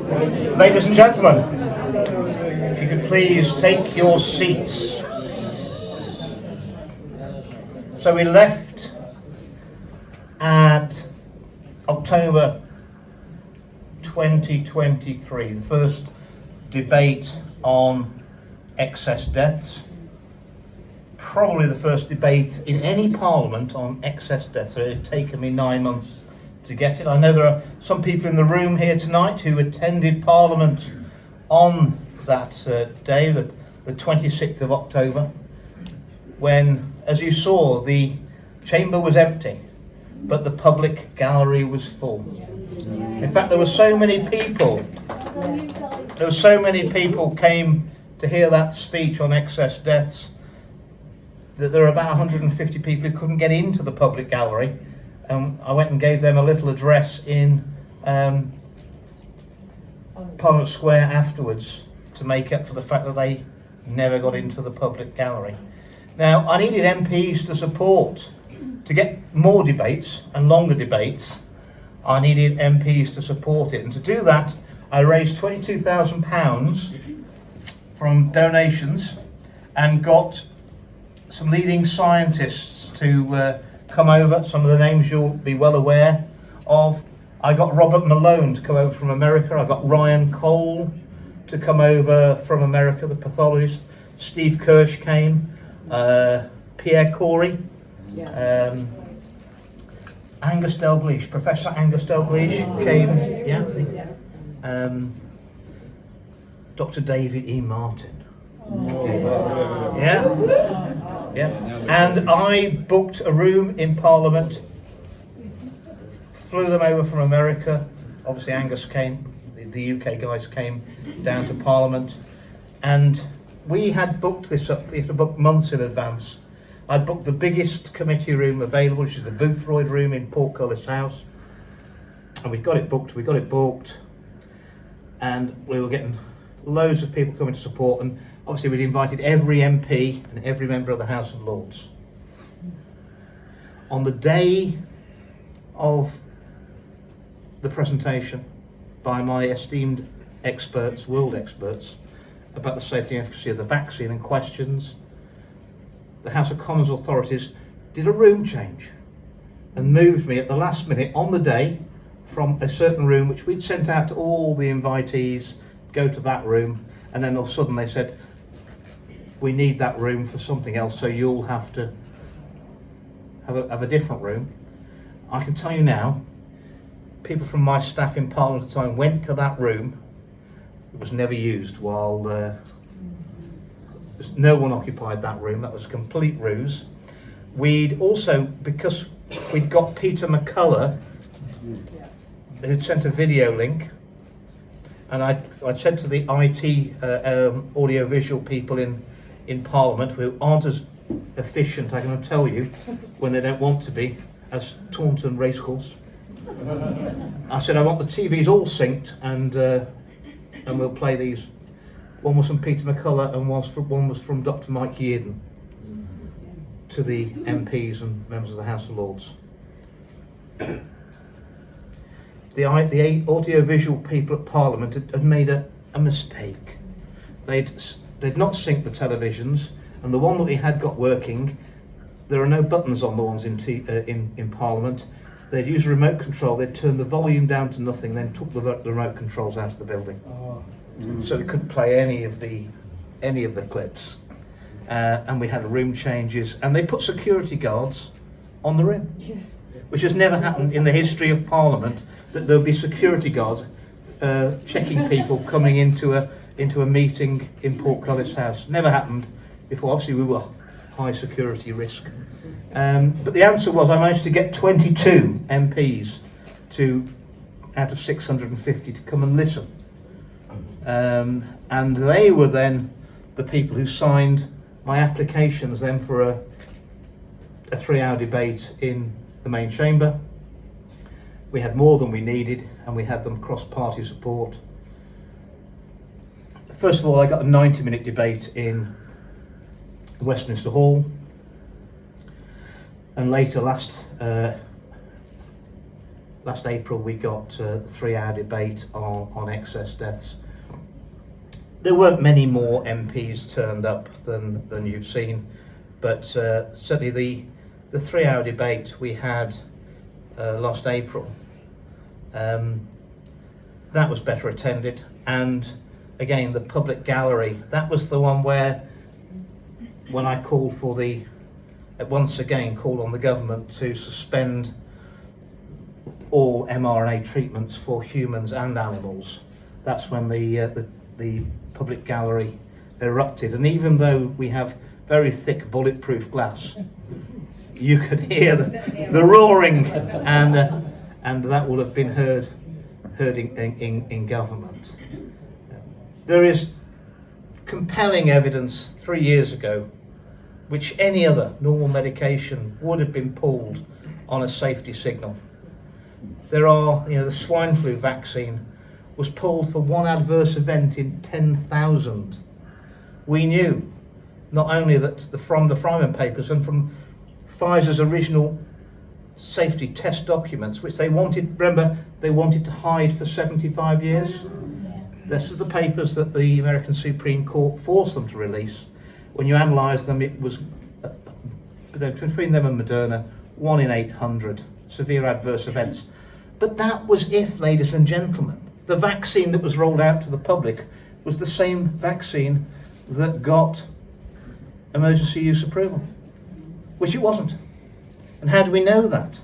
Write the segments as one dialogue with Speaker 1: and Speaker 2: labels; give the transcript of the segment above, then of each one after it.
Speaker 1: Ladies and gentlemen, if you could please take your seats. So we left at October 2023, the first debate on excess deaths. Probably the first debate in any parliament on excess deaths. So it had taken me 9 months to get it. I know there are some people in the room here tonight who attended Parliament on that day, the 26th of October, when, as you saw, the chamber was empty, but the public gallery was full. In fact, there were so many people came to hear that speech on excess deaths that there were about 150 people who couldn't get into the public gallery. I went and gave them a little address in Parliament Square afterwards to make up for the fact that they never got into the public gallery. Now, I needed MPs to support, to get more debates and longer debates. I needed MPs to support it, and to do that I raised £22,000 from donations and got some leading scientists to come over. Some of the names you'll be well aware of. I got Robert Malone to come over from America. I got Ryan Cole to come over from America, the pathologist. Steve Kirsch came. Pierre Corey. Angus Dalgleish, Professor Angus Dalgleish came. Dr. David E. Martin. And I booked a room in Parliament, flew them over from America. Obviously Angus came, the UK guys came down to Parliament, and we had booked this up. You have to book months in advance. I booked the biggest committee room available, which is the Boothroyd room in Portcullis House, and we got it booked, and we were getting loads of people coming to support, and obviously we'd invited every MP and every member of the House of Lords. On the day of the presentation by my esteemed experts, world experts, about the safety and efficacy of the vaccine and questions, the House of Commons authorities did a room change and moved me at the last minute on the day from a certain room which we'd sent out to all the invitees, go to that room, and then all of a sudden they said, we need that room for something else, so you'll have to have a different room. I can tell you now, people from my staff in Parliament at the time went to that room. It was never used while no one occupied that room. That was a complete ruse. We'd also, because we'd got Peter McCullough, who'd sent a video link, and I'd said to the IT audio-visual people in Parliament, who aren't as efficient, I can tell you, when they don't want to be, as Taunton Racecourse. I said, I want the TVs all synced, and we'll play these. One was from Peter McCullough and one was from Dr. Mike Yeardon to the MPs and members of the House of Lords. The audio-visual people at Parliament had made a mistake. They'd not synced the televisions, and the one that we had got working, there are no buttons on the ones in Parliament. They'd use a remote control, they'd turn the volume down to nothing, then took the remote controls out of the building. So we couldn't play any of the clips. And we had room changes, and they put security guards on the room, which has never happened in the history of Parliament, that there'll be security guards checking people coming into a meeting in Portcullis House. Never happened before. Obviously we were high security risk. But the answer was, I managed to get 22 MPs out of 650 to come and listen. And they were then the people who signed my applications then for a 3-hour debate in the main chamber. We had more than we needed, and we had them cross-party support. First of all, I got a 90-minute debate in Westminster Hall, and later last April we got the 3-hour debate on excess deaths. There weren't many more MPs turned up than you've seen, but certainly the 3-hour debate we had last April, that was better attended. And again, the public gallery, that was the one where, when I called for once again called on the government to suspend all mRNA treatments for humans and animals, that's when the public gallery erupted. And even though we have very thick bulletproof glass, you could hear the roaring, and that will have been heard in government. There is compelling evidence 3 years ago which any other normal medication would have been pulled on a safety signal. There are, the swine flu vaccine was pulled for one adverse event in 10,000. We knew not only that from the Fryman papers and from Pfizer's original safety test documents, which they wanted to hide for 75 years. This is the papers that the American Supreme Court forced them to release. When you analyse them, it was between them and Moderna, 1 in 800 severe adverse events. But that was if, ladies and gentlemen, the vaccine that was rolled out to the public was the same vaccine that got emergency use approval, which it wasn't. And how do we know that?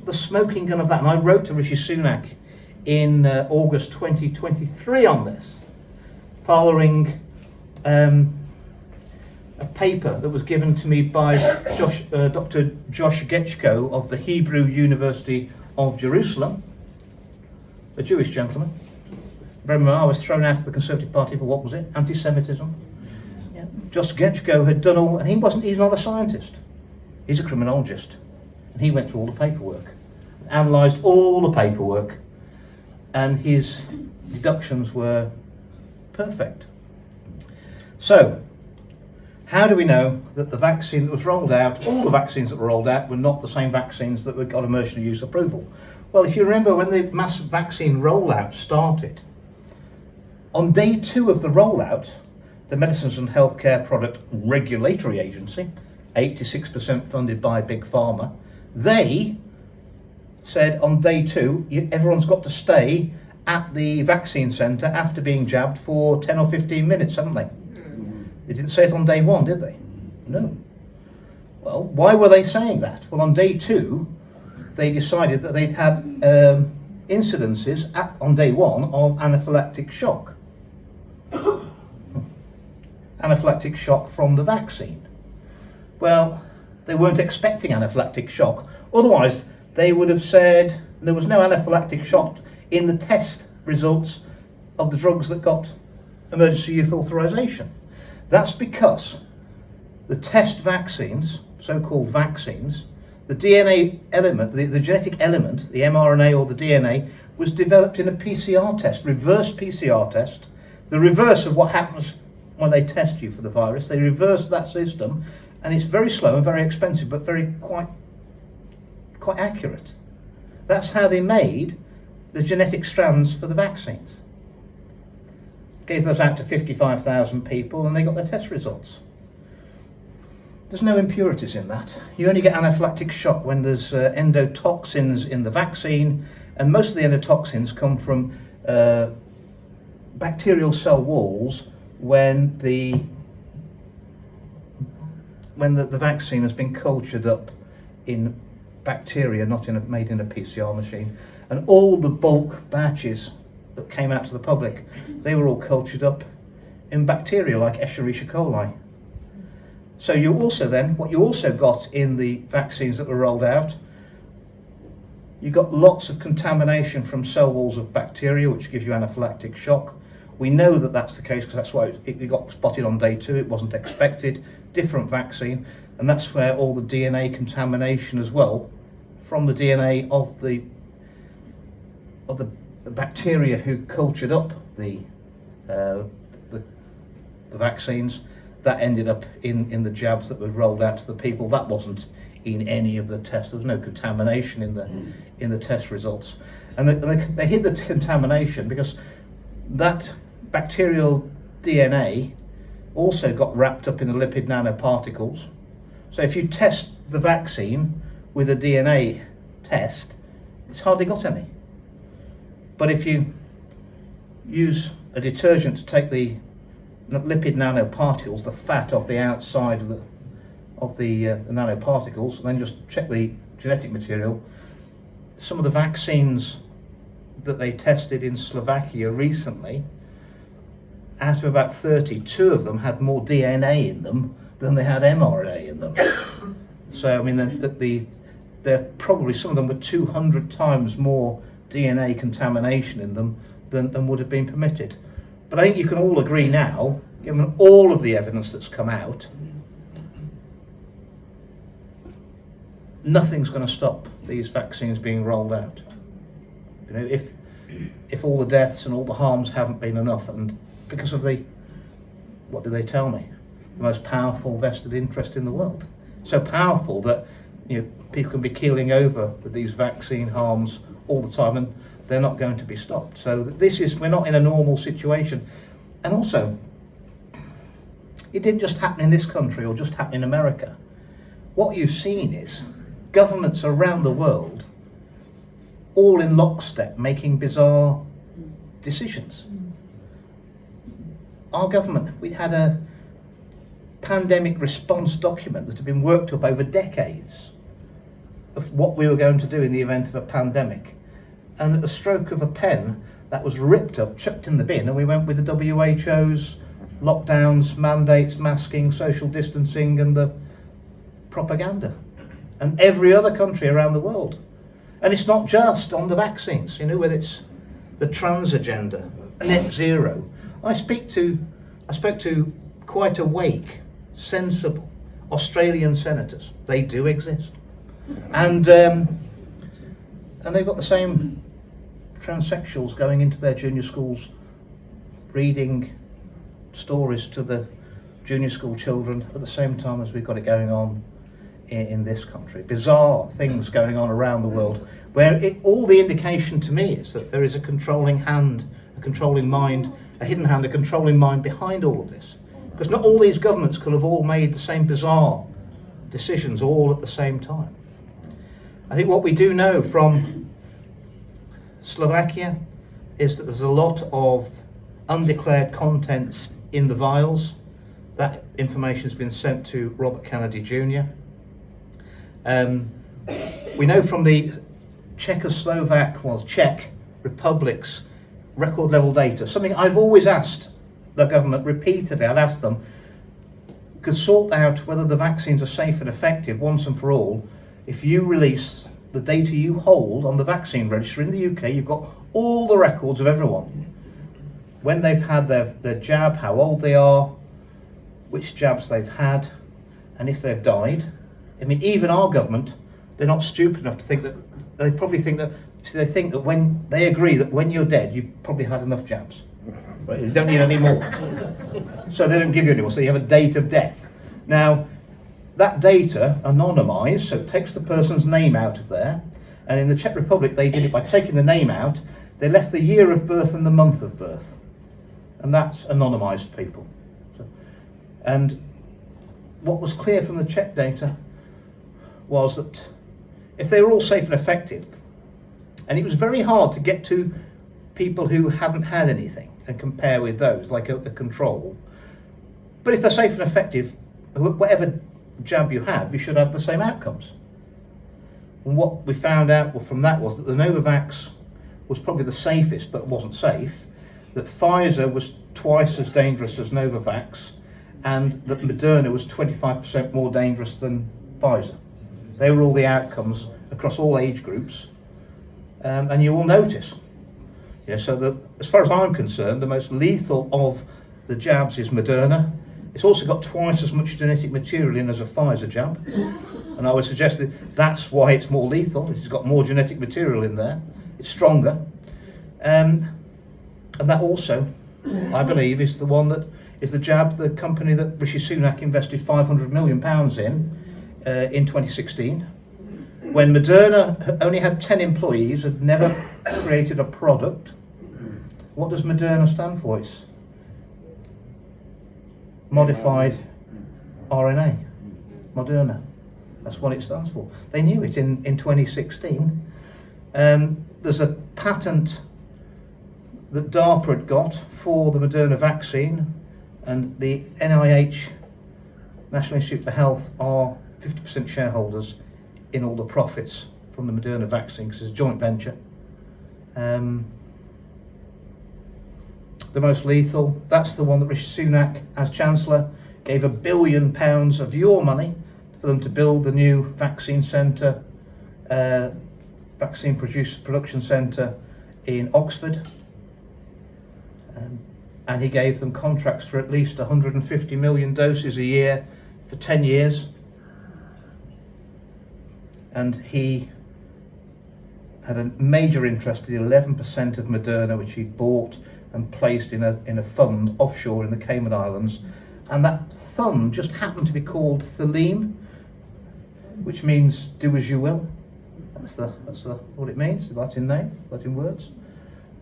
Speaker 1: The smoking gun of that, and I wrote to Rishi Sunak in August 2023 on this, following a paper that was given to me by Dr. Josh Getchko of the Hebrew University of Jerusalem, a Jewish gentleman. Remember, I was thrown out of the Conservative Party for, what was it? Anti-Semitism. Yeah. Josh Getchko had done all, and he's not a scientist. He's a criminologist. And he went through all the paperwork, analysed all the paperwork, and his deductions were perfect. So, how do we know that the vaccine that was rolled out, all the vaccines that were rolled out, were not the same vaccines that got emergency use approval? Well, if you remember when the mass vaccine rollout started, on day 2 of the rollout, the Medicines and Healthcare Product Regulatory Agency, 86% funded by Big Pharma, they said on day 2, everyone's got to stay at the vaccine centre after being jabbed for 10 or 15 minutes, haven't they? They didn't say it on day 1, did they? No. Well, why were they saying that? Well, on day 2, they decided that they'd had incidences on day 1 of anaphylactic shock. Anaphylactic shock from the vaccine. Well, they weren't expecting anaphylactic shock. Otherwise, they would have said there was no anaphylactic shock in the test results of the drugs that got emergency use authorization. That's because the test vaccines, so-called vaccines, the DNA element, the genetic element, the mRNA or the DNA, was developed in a PCR test, reverse PCR test, the reverse of what happens when they test you for the virus. They reverse that system, and it's very slow and very expensive, but quite accurate. That's how they made the genetic strands for the vaccines. Gave those out to 55,000 people, and they got their test results. There's no impurities in that. You only get anaphylactic shock when there's endotoxins in the vaccine, and most of the endotoxins come from bacterial cell walls when the vaccine has been cultured up in bacteria, not made in a PCR machine. And all the bulk batches that came out to the public, they were all cultured up in bacteria like Escherichia coli. So what you also got in the vaccines that were rolled out, you got lots of contamination from cell walls of bacteria, which gives you anaphylactic shock. We know that that's the case because that's why it got spotted on day 2. It wasn't expected, different vaccine, and that's where all the DNA contamination as well, from the DNA of the bacteria who cultured up the vaccines, that ended up in the jabs that were rolled out to the people. That wasn't in any of the tests. There was no contamination in the test results, and they hid the contamination because that bacterial DNA also got wrapped up in the lipid nanoparticles. So if you test the vaccine with a DNA test, it's hardly got any. But if you use a detergent to take the lipid nanoparticles, the fat off the outside of the nanoparticles, and then just check the genetic material, some of the vaccines that they tested in Slovakia recently, out of about 32 of them had more DNA in them than they had mRNA in them. So I mean, they're probably, some of them were 200 times more DNA contamination in them than would have been permitted. But I think you can all agree now, given all of the evidence that's come out, nothing's going to stop these vaccines being rolled out. You know, if all the deaths and all the harms haven't been enough, and because of what do they tell me? The most powerful vested interest in the world. So powerful that, you know, people can be keeling over with these vaccine harms all the time, and they're not going to be stopped. So we're not in a normal situation. And also, it didn't just happen in this country or just happen in America. What you've seen is governments around the world all in lockstep making bizarre decisions. Our government, we had a pandemic response document that had been worked up over decades of what we were going to do in the event of a pandemic. And at the stroke of a pen, that was ripped up, chucked in the bin, and we went with the WHO's lockdowns, mandates, masking, social distancing, and the propaganda. And every other country around the world. And it's not just on the vaccines, you know, whether it's the trans agenda, net zero. I spoke to quite awake, sensible Australian senators. They do exist. And they've got the same transsexuals going into their junior schools, reading stories to the junior school children at the same time as we've got it going on in this country. Bizarre things going on around the world, where all the indication to me is that there is a controlling hand, a controlling mind, a hidden hand, a controlling mind behind all of this. Because not all these governments could have all made the same bizarre decisions all at the same time. I think what we do know from Slovakia is that there's a lot of undeclared contents in the vials. That information has been sent to Robert Kennedy Jr. We know from the Czech Republic's record level data, something I've always asked the government repeatedly, I'd asked them, could sort out whether the vaccines are safe and effective once and for all. If you release the data you hold on the vaccine register in the UK, you've got all the records of everyone. When they've had their jab, how old they are, which jabs they've had, and if they've died. I mean, even our government, they're not stupid enough to think that, they probably think that, they think that when, they agree that when you're dead, you've probably had enough jabs. Right? You don't need any more. So they don't give you any more, so you have a date of death. Now, that data, anonymised, so it takes the person's name out of there, and in the Czech Republic they did it by taking the name out, they left the year of birth and the month of birth. And that's anonymised people. So, and what was clear from the Czech data was that if they were all safe and effective, and it was very hard to get to people who hadn't had anything and compare with those, like a control. But if they're safe and effective, whatever jab you have, you should have the same outcomes. And what we found out from that was that the Novavax was probably the safest, but it wasn't safe, that Pfizer was twice as dangerous as Novavax, and that Moderna was 25% more dangerous than Pfizer. They were all the outcomes across all age groups, and you will notice. Yeah, so that, as far as I'm concerned, the most lethal of the jabs is Moderna. It's also got twice as much genetic material in as a Pfizer jab, and I would suggest that that's why it's more lethal. It's got more genetic material in there. It's stronger, and that also, I believe, is the one that is the jab, the company that Rishi Sunak invested £500 million in in 2016, when Moderna only had 10 employees, had never created a product. What does Moderna stand for? It's modified RNA. Moderna. That's what it stands for. They knew it in 2016. There's a patent that DARPA had got for the Moderna vaccine, and the NIH, National Institute for Health, are 50% shareholders in all the profits from the Moderna vaccine, because it's a joint venture. The most lethal, that's the one that Rishi Sunak, as Chancellor, gave £1 billion of your money for them to build the new vaccine centre, vaccine production centre in Oxford. And he gave them contracts for at least 150 million doses a year for 10 years. And he had a major interest in 11% of Moderna, which he bought and placed in a fund offshore in the Cayman Islands. And that fund just happened to be called Theleme, which means do as you will. That's what it means, Latin name, Latin words.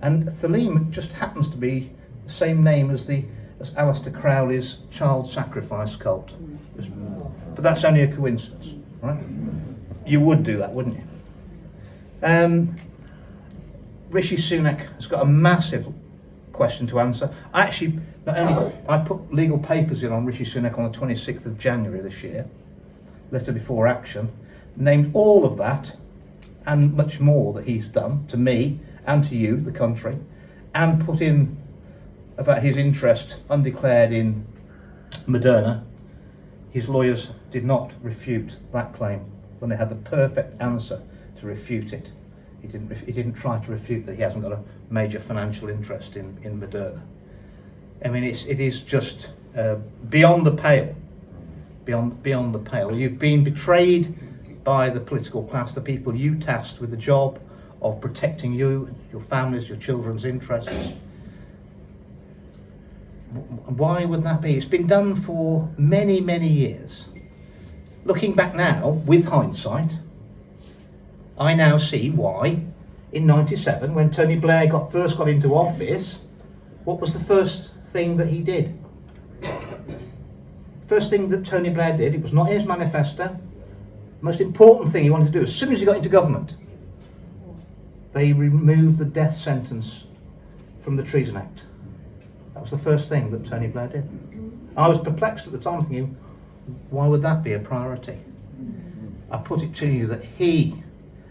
Speaker 1: And Theleme just happens to be the same name as Aleister Crowley's child sacrifice cult. But that's only a coincidence, right? You would do that, wouldn't you? Rishi Sunak has got a massive question to answer. I put legal papers in on Rishi Sunak on the 26th of January this year, letter before action, named all of that and much more that he's done to me and to you, the country, and put in about his interest undeclared in Moderna. His lawyers did not refute that claim when they had the perfect answer to refute it. He didn't try to refute that he hasn't got a major financial interest in Moderna. I mean, it is just beyond the pale. Beyond the pale. You've been betrayed by the political class, the people you tasked with the job of protecting you, your families, your children's interests. Why would that be? It's been done for many, many years. Looking back now, with hindsight, I now see why, in '97, when Tony Blair first got into office, what was the first thing that he did? First thing that Tony Blair did, it was not in his manifesto, most important thing he wanted to do as soon as he got into government, they removed the death sentence from the Treason Act. That was the first thing that Tony Blair did. I was perplexed at the time, thinking, why would that be a priority? I put it to you that he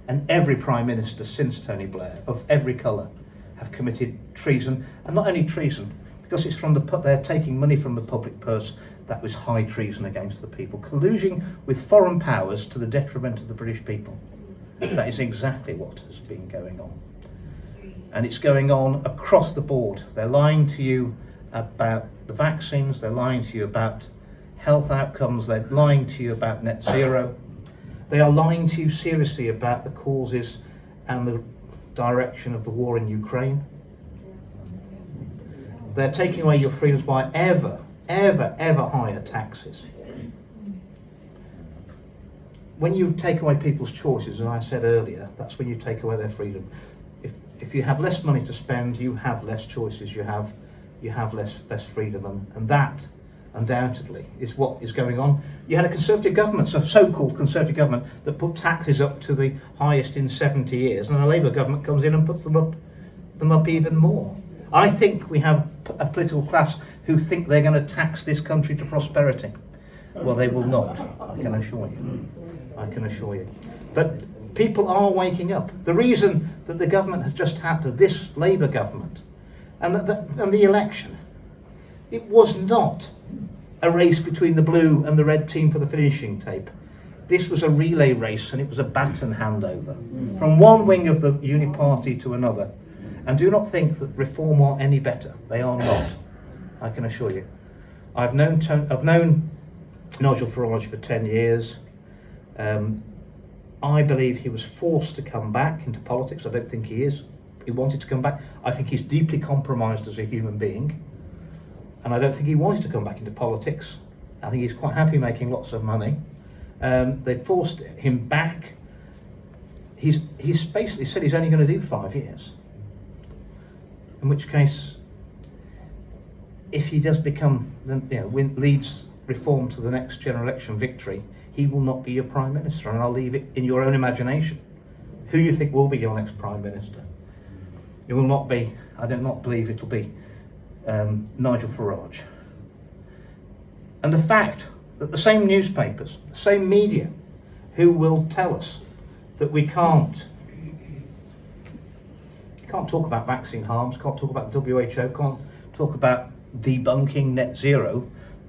Speaker 1: and every Prime Minister since Tony Blair, of every colour, have committed treason, and not only treason, because it's from they're taking money from the public purse. That was high treason against the people, colluding with foreign powers to the detriment of the British people. That is exactly what has been going on. And it's going on across the board. They're lying to you about the vaccines, they're lying to you about health outcomes, they're lying to you about net zero. They are lying to you seriously about the causes and the direction of the war in Ukraine. They're taking away your freedoms by ever higher taxes. When you take away people's choices, as I said earlier, that's when you take away their freedom. If you have less money to spend, you have less choices, you have less freedom, and that undoubtedly is what is going on. You had a Conservative government, so-called Conservative government, that put taxes up to the highest in 70 years, and a Labour government comes in and puts them up even more. I think we have a political class who think they're going to tax this country to prosperity. Well, they will not, I can assure you. But people are waking up. The reason that the government has just had this Labour government and the election, it was not a race between the blue and the red team for the finishing tape. This was a relay race, and it was a baton handover from one wing of the Uni Party to another. And do not think that Reform are any better. They are not, I can assure you. I've known Nigel Farage for 10 years. I believe he was forced to come back into politics. I don't think he is. He wanted to come back. I think he's deeply compromised as a human being. And I don't think he wanted to come back into politics. I think he's quite happy making lots of money. They forced him back. He's basically said he's only going to do 5 years. In which case, if he does become, leads Reform to the next general election victory, he will not be your Prime Minister, and I'll leave it in your own imagination. Who you think will be your next Prime Minister? It will not be, I do not believe it will be Nigel Farage. And the fact that the same newspapers, the same media, who will tell us that we can't talk about vaccine harms, can't talk about the WHO, can't talk about debunking net zero,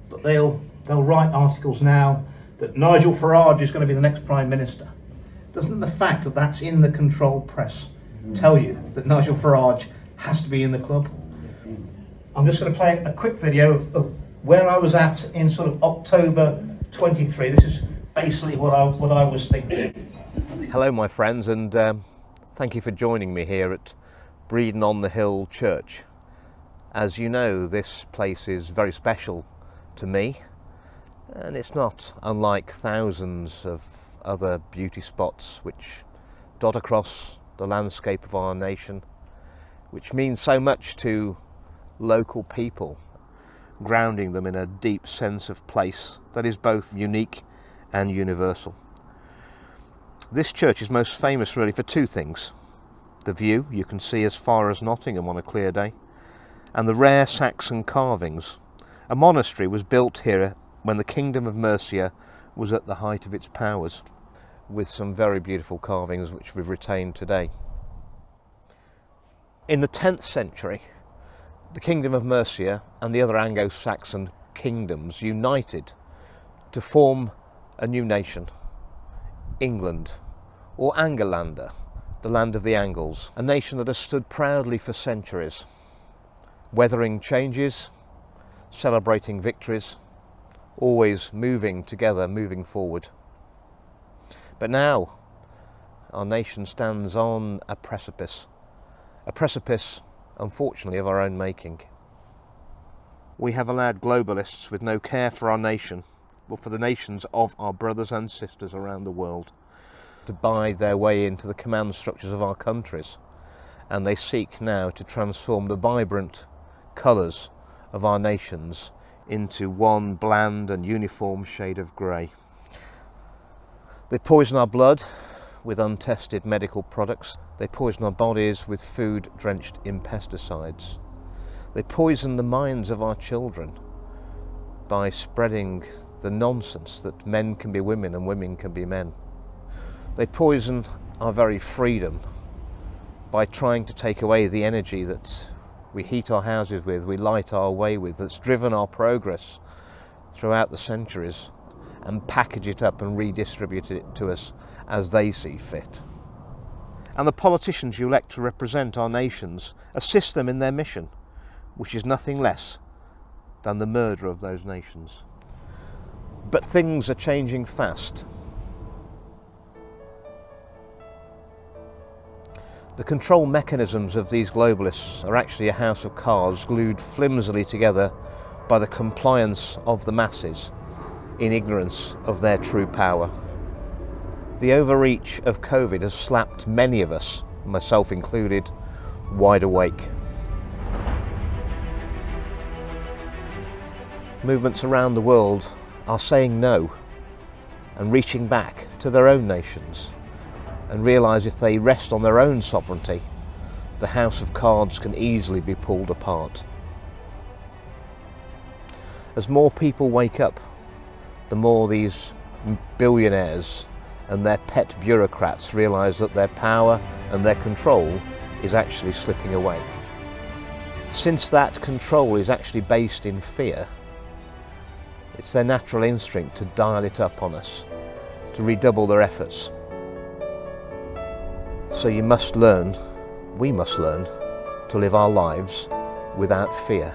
Speaker 1: but they'll write articles now that Nigel Farage is going to be the next Prime Minister. Doesn't the fact that that's in the controlled press tell you that Nigel Farage has to be in the club? I'm just going to play a quick video of where I was at in sort of October 23. This is basically what I was thinking.
Speaker 2: Hello my friends, and thank you for joining me here at Bridgen on the Hill Church. As you know, this place is very special to me, and it's not unlike thousands of other beauty spots which dot across the landscape of our nation, which means so much to local people, grounding them in a deep sense of place that is both unique and universal. This church is most famous really for two things: the view you can see as far as Nottingham on a clear day, and the rare Saxon carvings. A monastery was built here when the Kingdom of Mercia was at the height of its powers, with some very beautiful carvings which we've retained today. In the 10th century, the Kingdom of Mercia and the other Anglo-Saxon kingdoms united to form a new nation, England, or Angelander, the land of the Angles, a nation that has stood proudly for centuries, weathering changes, celebrating victories, always moving together, moving forward. But now our nation stands on a precipice unfortunately of our own making. We have allowed globalists with no care for our nation, or for the nations of our brothers and sisters around the world, to bide their way into the command structures of our countries, and they seek now to transform the vibrant colours of our nations into one bland and uniform shade of grey. They poison our blood with untested medical products. They poison our bodies with food drenched in pesticides. They poison the minds of our children by spreading the nonsense that men can be women and women can be men. They poison our very freedom by trying to take away the energy that we heat our houses with, we light our way with, that's driven our progress throughout the centuries, and package it up and redistribute it to us as they see fit. And the politicians you elect to represent our nations assist them in their mission, which is nothing less than the murder of those nations. But things are changing fast. The control mechanisms of these globalists are actually a house of cards glued flimsily together by the compliance of the masses in ignorance of their true power. The overreach of COVID has slapped many of us, myself included, wide awake. Movements around the world are saying no and reaching back to their own nations, and realise if they rest on their own sovereignty, the house of cards can easily be pulled apart. As more people wake up, the more these billionaires and their pet bureaucrats realise that their power and their control is actually slipping away. Since that control is actually based in fear, it's their natural instinct to dial it up on us, to redouble their efforts. So we must learn to live our lives without fear.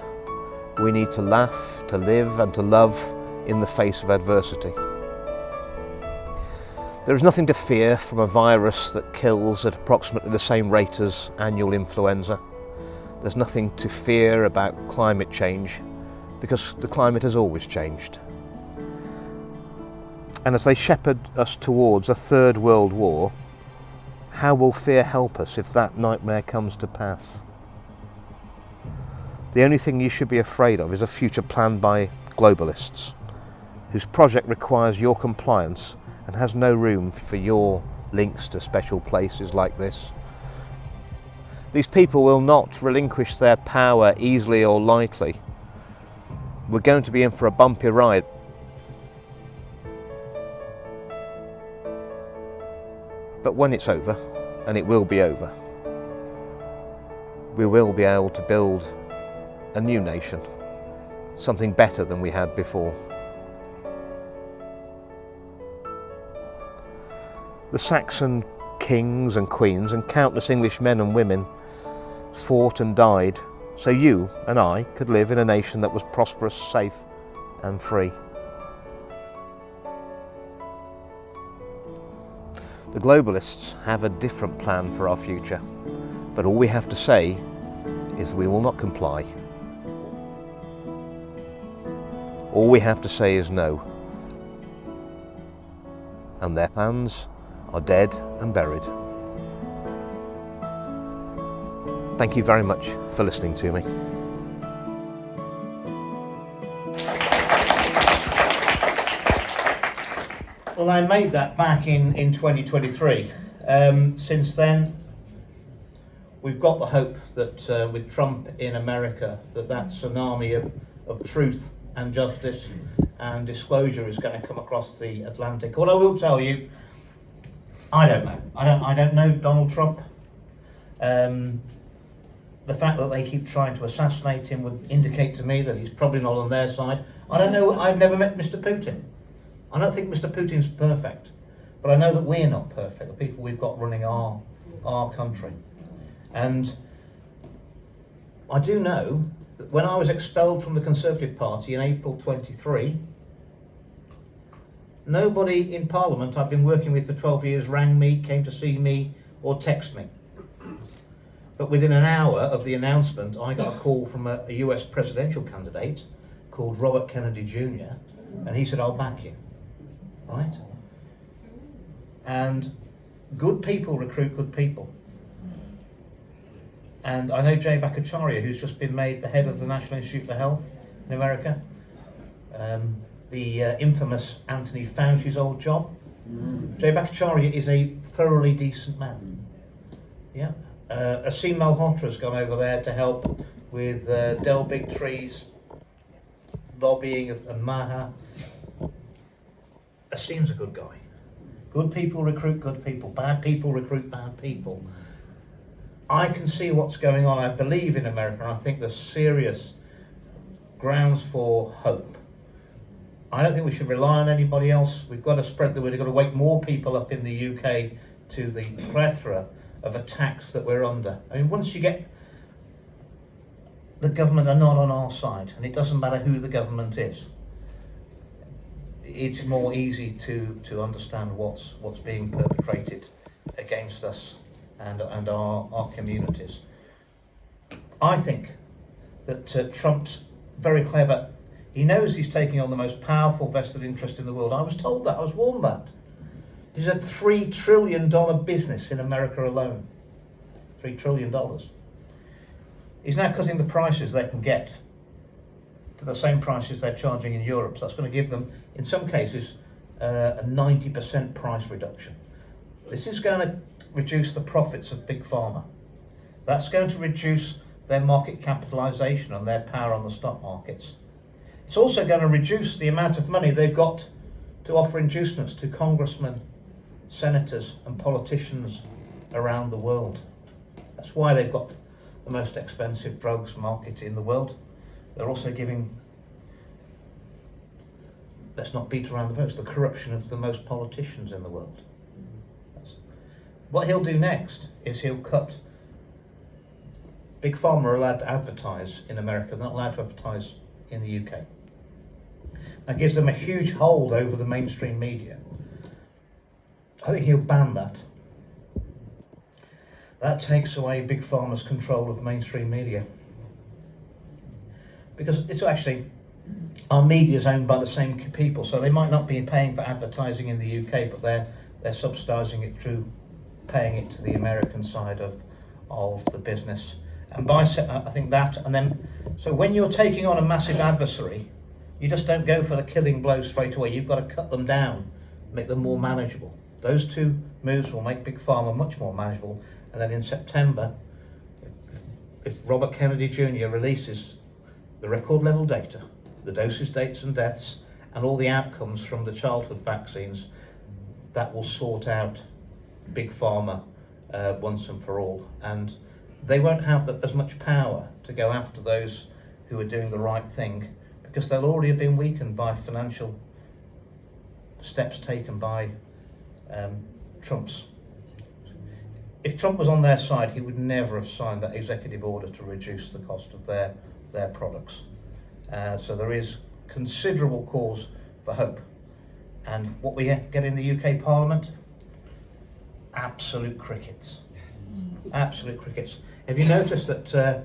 Speaker 2: We need to laugh, to live and to love in the face of adversity. There is nothing to fear from a virus that kills at approximately the same rate as annual influenza. There's nothing to fear about climate change, because the climate has always changed. And as they shepherd us towards a third world war, how will fear help us if that nightmare comes to pass? The only thing you should be afraid of is a future planned by globalists, whose project requires your compliance and has no room for your links to special places like this. These people will not relinquish their power easily or lightly. We're going to be in for a bumpy ride. But when it's over, and it will be over, we will be able to build a new nation, something better than we had before. The Saxon kings and queens and countless English men and women fought and died so you and I could live in a nation that was prosperous, safe and free. The globalists have a different plan for our future, but all we have to say is we will not comply. All we have to say is no. And their plans are dead and buried. Thank you very much for listening to me.
Speaker 1: Well, I made that back in 2023. Since then, we've got the hope that with Trump in America, that tsunami of truth and justice and disclosure is going to come across the Atlantic. What I will tell you, I don't know. I don't know Donald Trump. The fact that they keep trying to assassinate him would indicate to me that he's probably not on their side. I don't know. I've never met Mr. Putin. I don't think Mr. Putin's perfect, but I know that we're not perfect, the people we've got running our country. And I do know that when I was expelled from the Conservative Party in April 23, nobody in Parliament I've been working with for 12 years rang me, came to see me, or text me. But within an hour of the announcement, I got a call from a US presidential candidate called Robert Kennedy Jr., and he said, "I'll back you." Right? And good people recruit good people. And I know Jay Bhattacharya, who's just been made the head of the National Institute for Health in America. The infamous Anthony Fauci's old job. Jay Bhattacharya is a thoroughly decent man. Yeah. Asim Malhotra's gone over there to help with Del Bigtree's lobbying of Maha. Asim's a good guy. Good people recruit good people. Bad people recruit bad people. I can see what's going on. I believe in America, and I think there's serious grounds for hope. I don't think we should rely on anybody else. We've got to spread the word. We've got to wake more people up in the UK to the plethora of attacks that we're under. I mean, once you get the government are not on our side, and it doesn't matter who the government is, it's more easy to understand what's being perpetrated against us and our communities. I think that Trump's very clever. He knows he's taking on the most powerful vested interest in the world. I was told that, I was warned that. He's a $3 trillion business in America alone. $3 trillion. He's now cutting the prices they can get to the same prices they're charging in Europe. So that's going to give them, in some cases, a 90% price reduction. This is going to reduce the profits of Big Pharma. That's going to reduce their market capitalization and their power on the stock markets. It's also going to reduce the amount of money they've got to offer inducements to congressmen, senators and politicians around the world. That's why they've got the most expensive drugs market in the world. They're also giving, let's not beat around the bush, the corruption of the most politicians in the world. What he'll do next is he'll cut. Big Pharma are allowed to advertise in America, they're not allowed to advertise in the UK. That gives them a huge hold over the mainstream media. I think he'll ban that. That takes away Big Pharma's control of mainstream media. Because it's actually, our media is owned by the same people, so they might not be paying for advertising in the UK, but they're subsidising it through paying it to the American side of the business. And I think that, and then, so when you're taking on a massive adversary, you just don't go for the killing blow straight away. You've got to cut them down, make them more manageable. Those two moves will make Big Pharma much more manageable. And then in September, if Robert Kennedy Jr. releases the record level data, the doses, dates and deaths, and all the outcomes from the childhood vaccines, that will sort out Big Pharma once and for all. And they won't have as much power to go after those who are doing the right thing, because they'll already have been weakened by financial steps taken by Trump's. If Trump was on their side, he would never have signed that executive order to reduce the cost of their products. So there is considerable cause for hope. And what we get in the UK Parliament, absolute crickets. Absolute crickets. Have you noticed that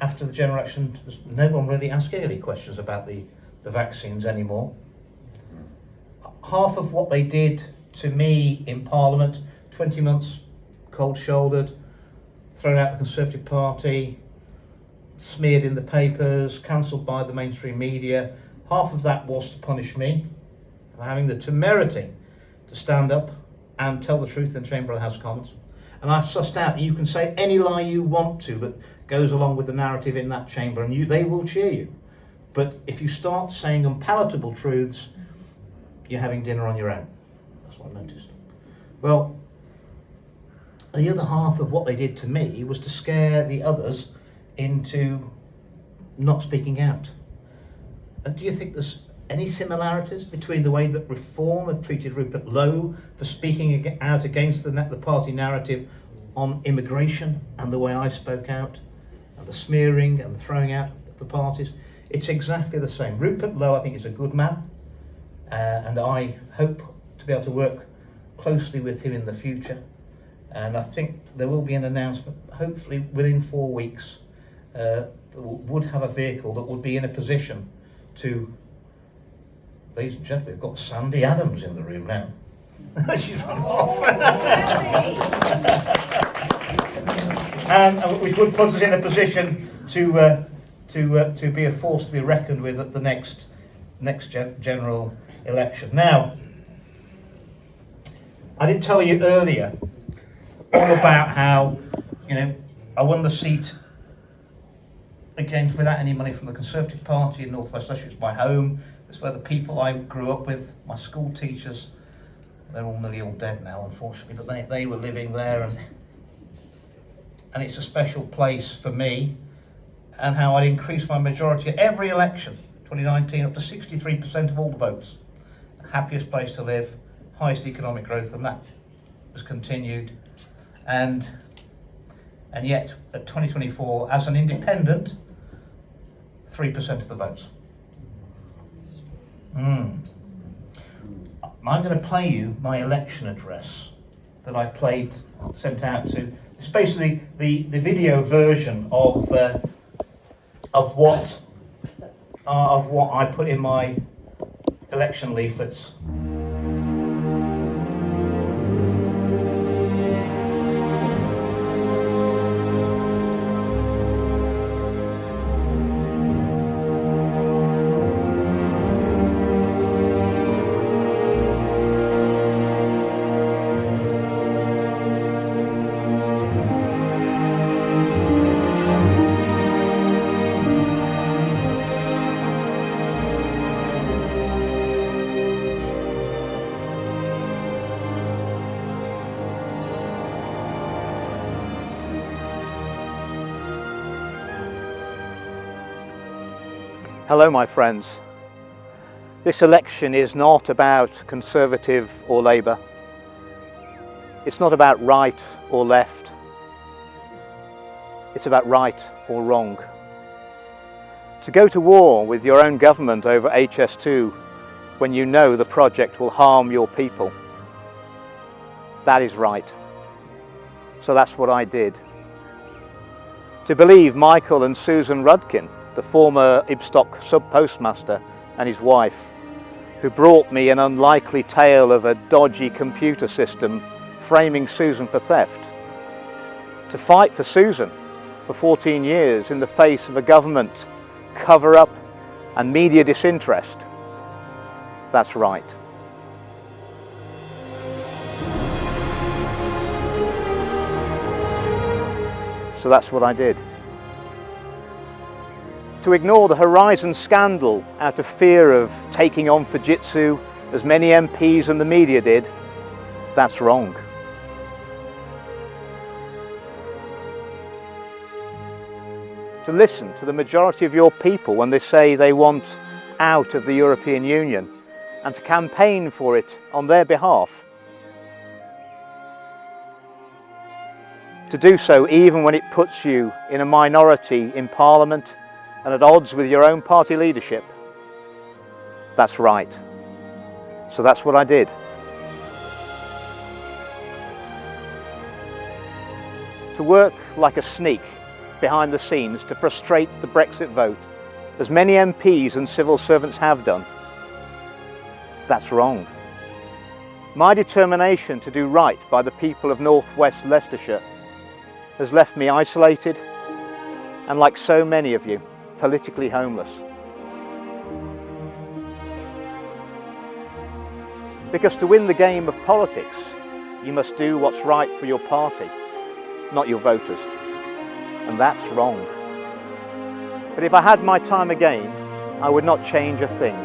Speaker 1: after the general election, no one really asking any questions about the vaccines anymore? Half of what they did to me in Parliament, 20 months cold-shouldered, thrown out the Conservative Party, smeared in the papers, cancelled by the mainstream media, half of that was to punish me for having the temerity to stand up and tell the truth in the Chamber of the House of Commons. And I've sussed out, you can say any lie you want to that goes along with the narrative in that chamber, and they will cheer you. But if you start saying unpalatable truths, you're having dinner on your own. That's what I noticed. Well, the other half of what they did to me was to scare the others into not speaking out. And do you think there's any similarities between the way that Reform have treated Rupert Lowe for speaking out against the party narrative on immigration, and the way I spoke out, and the smearing and the throwing out of the parties? It's exactly the same. Rupert Lowe, I think, is a good man, and I hope to be able to work closely with him in the future. And I think there will be an announcement, hopefully within 4 weeks, that would have a vehicle that would be in a position to, ladies and gentlemen, we've got Sandy Adams in the room now. She's run off. Which would put us in a position to be a force to be reckoned with at the next general election. Now, I did tell you earlier all about how, I won the seat against without any money from the Conservative Party in North West Sussex. It's my home. It's where the people I grew up with, my school teachers, they're all nearly all dead now, unfortunately, but they were living there, and it's a special place for me. And how I'd increased my majority at every election, 2019, up to 63% of all the votes. Happiest place to live, highest economic growth, and that has continued. And yet, at 2024, as an independent, 3% of the votes. I'm going to play you my election address that I sent out to. It's basically the video version of what I put in my election leaflets.
Speaker 3: Hello, my friends. This election is not about Conservative or Labour. It's not about right or left. It's about right or wrong. To go to war with your own government over HS2 when you know the project will harm your people, that is right. So that's what I did. To believe Michael and Susan Rudkin the former Ibstock sub-postmaster, and his wife, who brought me an unlikely tale of a dodgy computer system framing Susan for theft. To fight for Susan for 14 years in the face of a government cover-up and media disinterest. That's right. So that's what I did. To ignore the Horizon scandal out of fear of taking on Fujitsu, as many MPs and the media did, that's wrong. To listen to the majority of your people when they say they want out of the European Union and to campaign for it on their behalf. To do so even when it puts you in a minority in Parliament and at odds with your own party leadership. That's right. So that's what I did. To work like a sneak behind the scenes to frustrate the Brexit vote, as many MPs and civil servants have done. That's wrong. My determination to do right by the people of North West Leicestershire has left me isolated and, like so many of you, politically homeless. Because to win the game of politics, you must do what's right for your party, not your voters. And that's wrong. But if I had my time again, I would not change a thing.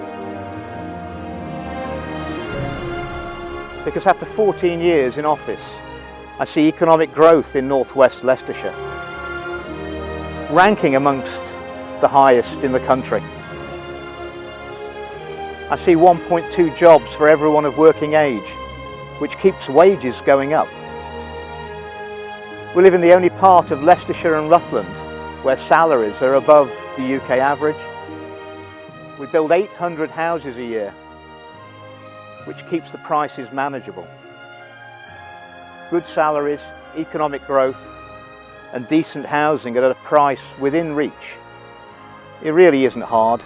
Speaker 3: Because after 14 years in office, I see economic growth in North West Leicestershire, ranking amongst the highest in the country. I see 1.2 jobs for everyone of working age, which keeps wages going up. We live in the only part of Leicestershire and Rutland where salaries are above the UK average. We build 800 houses a year, which keeps the prices manageable. Good salaries, economic growth, and decent housing at a price within reach. It really isn't hard.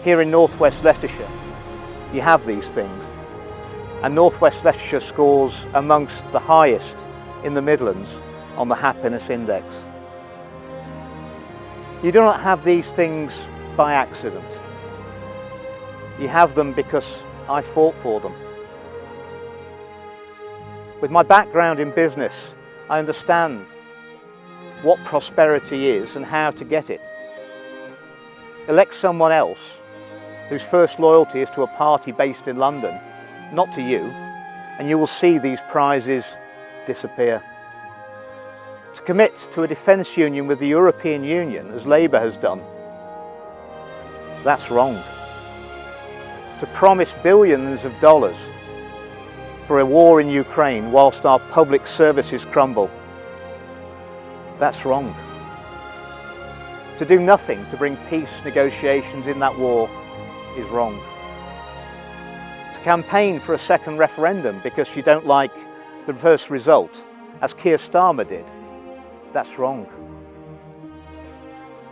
Speaker 3: Here in North West Leicestershire, you have these things, and North West Leicestershire scores amongst the highest in the Midlands on the Happiness Index. You do not have these things by accident. You have them because I fought for them. With my background in business, I understand what prosperity is and how to get it. Elect someone else whose first loyalty is to a party based in London, not to you, and you will see these prizes disappear. To commit to a defence union with the European Union, as Labour has done, that's wrong. To promise billions of dollars for a war in Ukraine whilst our public services crumble, that's wrong. To do nothing to bring peace negotiations in that war is wrong. To campaign for a second referendum because you don't like the first result, as Keir Starmer did, that's wrong.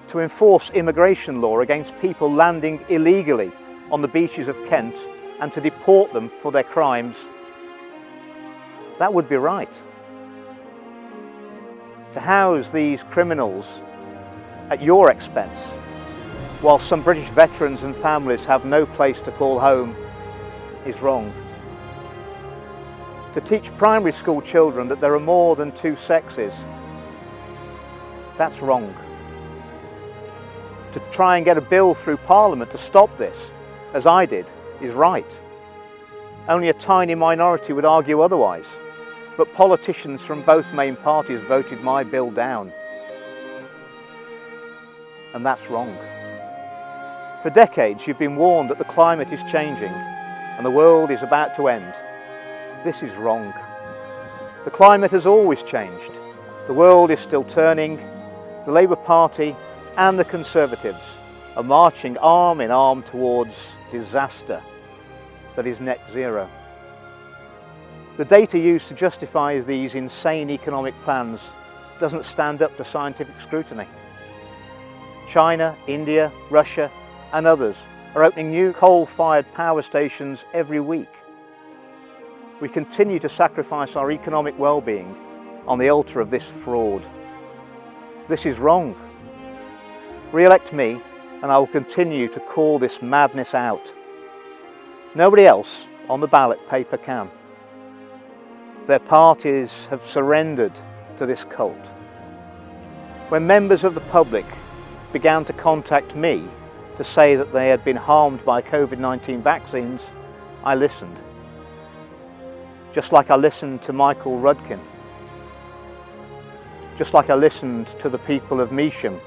Speaker 3: To enforce immigration law against people landing illegally on the beaches of Kent and to deport them for their crimes, that would be right. To house these criminals at your expense, while some British veterans and families have no place to call home, is wrong. To teach primary school children that there are more than two sexes, that's wrong. To try and get a bill through Parliament to stop this, as I did, is right. Only a tiny minority would argue otherwise, but politicians from both main parties voted my bill down. And that's wrong. For decades you've been warned that the climate is changing and the world is about to end. This is wrong. The climate has always changed. The world is still turning. The Labour Party and the Conservatives are marching arm in arm towards disaster that is net zero. The data used to justify these insane economic plans doesn't stand up to scientific scrutiny. China, India, Russia and others are opening new coal-fired power stations every week. We continue to sacrifice our economic well-being on the altar of this fraud. This is wrong. Re-elect me and I will continue to call this madness out. Nobody else on the ballot paper can. Their parties have surrendered to this cult. When members of the public began to contact me to say that they had been harmed by COVID-19 vaccines, I listened. Just like I listened to Michael Rudkin. Just like I listened to the people of Measham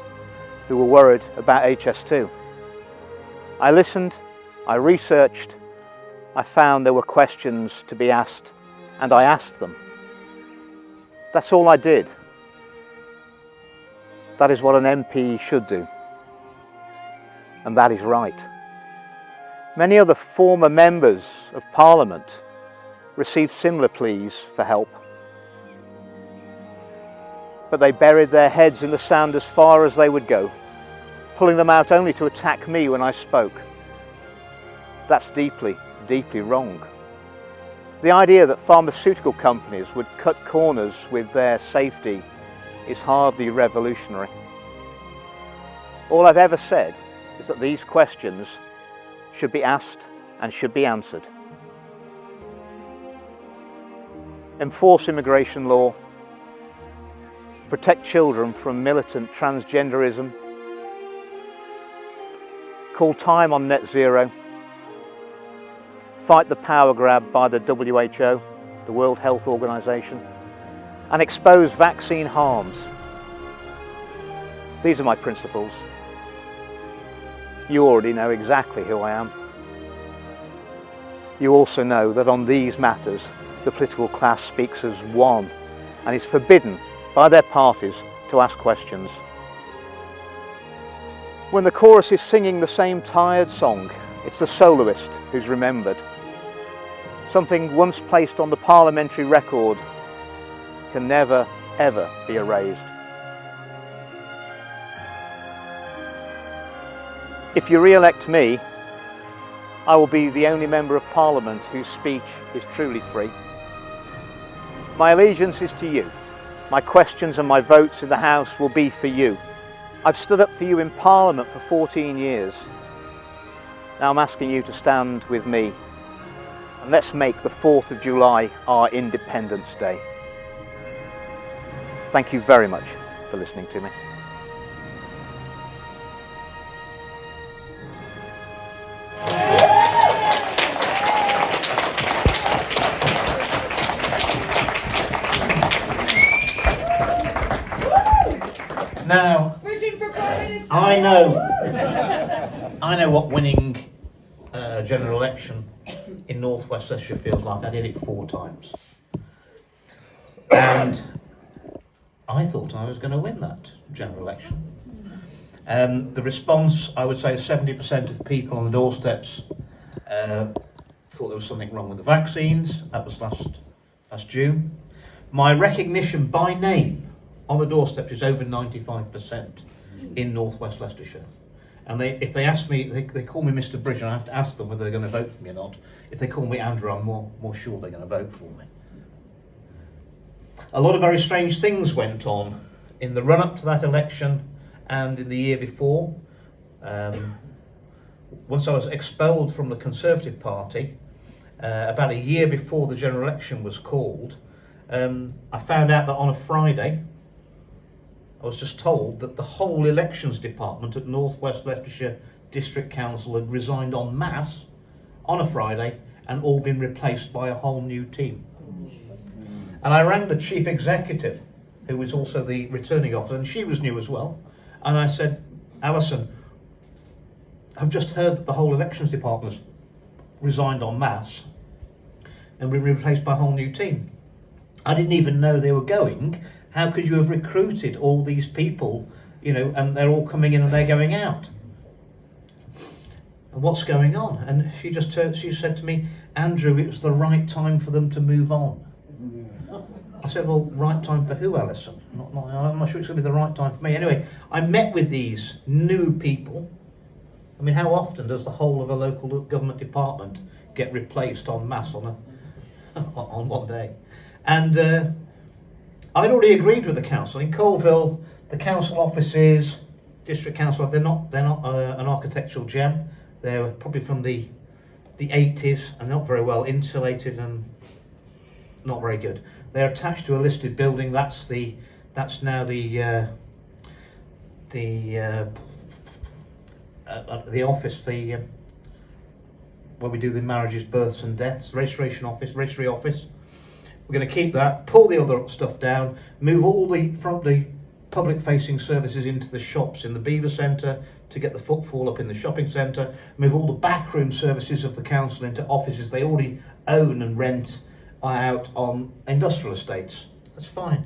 Speaker 3: who were worried about HS2. I listened, I researched, I found there were questions to be asked, and I asked them. That's all I did. That is what an MP should do. And that is right. Many other former members of Parliament received similar pleas for help. But they buried their heads in the sand as far as they would go, pulling them out only to attack me when I spoke. That's deeply, deeply wrong. The idea that pharmaceutical companies would cut corners with their safety is hardly revolutionary. All I've ever said is that these questions should be asked and should be answered. Enforce immigration law, protect children from militant transgenderism, call time on net zero, fight the power grab by the WHO, the World Health Organization, and expose vaccine harms. These are my principles. You already know exactly who I am. You also know that on these matters, the political class speaks as one and is forbidden by their parties to ask questions. When the chorus is singing the same tired song, it's the soloist who's remembered. Something once placed on the parliamentary record can never, ever be erased. If you re-elect me, I will be the only member of Parliament whose speech is truly free. My allegiance is to you. My questions and my votes in the House will be for you. I've stood up for you in Parliament for 14 years. Now I'm asking you to stand with me and let's make the 4th of July our Independence Day. Thank you very much for listening to me.
Speaker 1: Now,
Speaker 4: Bridgen for Prime Minister.
Speaker 1: I know what winning a general election in North West Leicestershire feels like. I did it 4 times. And I thought I was going to win that general election. The response, I would say 70% of people on the doorsteps thought there was something wrong with the vaccines. That was last June. My recognition by name on the doorstep is over 95% in North West Leicestershire. And if they ask me, they call me Mr. Bridgen, I have to ask them whether they're going to vote for me or not. If they call me Andrew, I'm more sure they're going to vote for me. A lot of very strange things went on in the run-up to that election and in the year before. Once I was expelled from the Conservative Party, about a year before the general election was called, I found out that on a Friday, I was just told that the whole elections department at North West Leicestershire District Council had resigned en masse on a Friday and all been replaced by a whole new team. And I rang the chief executive, who was also the returning officer, and she was new as well. And I said, Alison, I've just heard that the whole elections department's resigned en masse and been replaced by a whole new team. I didn't even know they were going. How could you have recruited all these people, and they're all coming in and they're going out? And what's going on? And she said to me, Andrew, it was the right time for them to move on. I said, well, right time for who, Alison? I'm not sure it's going to be the right time for me. Anyway, I met with these new people. I mean, how often does the whole of a local government department get replaced en masse on on one day? And I'd already agreed with the council. In Colville, the council offices, district council, they're not an architectural gem. They're probably from the 80s and not very well insulated and not very good. They're attached to a listed building. That's now the office, where we do the marriages, births and deaths, registry office. We're going to keep that, pull the other stuff down, move all the public facing services into the shops in the Beaver Centre to get the footfall up in the shopping centre, move all the backroom services of the council into offices they already own and rent out on industrial estates. That's fine.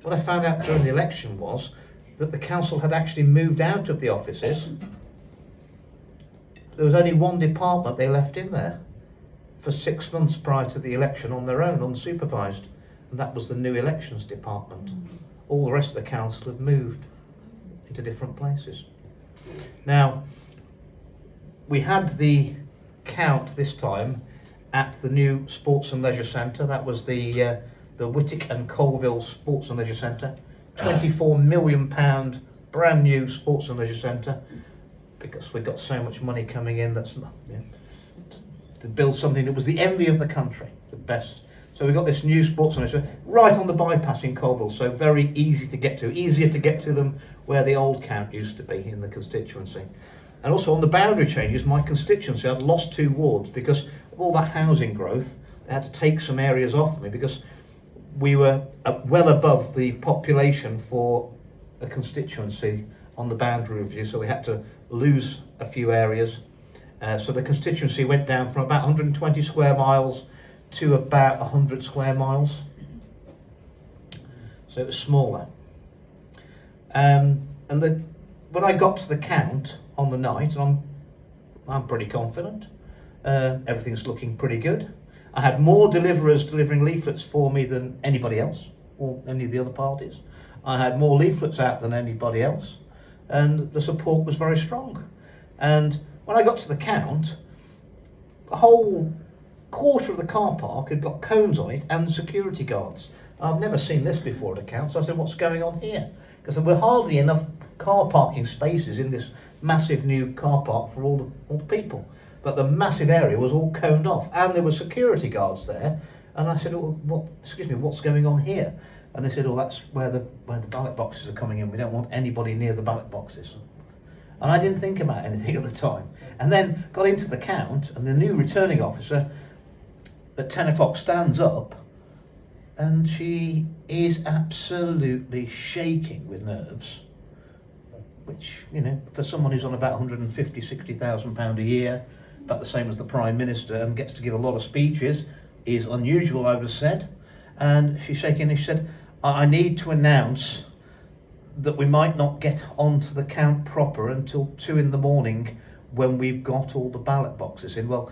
Speaker 1: What I found out during the election was that the council had actually moved out of the offices. There was only one department they left in there for 6 months prior to the election on their own, unsupervised, and that was the new elections department. All the rest of the council had moved into different places. Now, we had the count this time at the new Sports and Leisure Centre. That was the Whittick and Colville Sports and Leisure Centre. £24 million brand new Sports and Leisure Centre, because we've got so much money coming in that's not, to build something that was the envy of the country, the best. So we've got this new Sports and Leisure right on the bypass in Colville, so very easy to get to, easier to get to them where the old count used to be in the constituency. And also on the boundary changes, my constituency, I'd lost 2 wards because of all that housing growth. They had to take some areas off me because we were well above the population for a constituency on the boundary review, so we had to lose a few areas. So the constituency went down from about 120 square miles to about 100 square miles. So it was smaller. When I got to the count on the night, and I'm pretty confident, everything's looking pretty good. I had more deliverers delivering leaflets for me than anybody else, or any of the other parties. I had more leaflets out than anybody else, and the support was very strong. And when I got to the count, the whole quarter of the car park had got cones on it and security guards. I've never seen this before at a count, so I said, what's going on here? Because there were hardly enough car parking spaces in this massive new car park for all the people. But the massive area was all coned off, and there were security guards there. And I said, excuse me, what's going on here? And they said, that's where the ballot boxes are coming in. We don't want anybody near the ballot boxes. And I didn't think about anything at the time. And then got into the count, and the new returning officer at 10 o'clock stands up, and she is absolutely shaking with nerves, which, for someone who's on about 150, 60,000 pound a year, about the same as the Prime Minister, and gets to give a lot of speeches, is unusual, I would have said. And she's shaking, and she said, I need to announce that we might not get onto the count proper until 2 in the morning when we've got all the ballot boxes in. Well,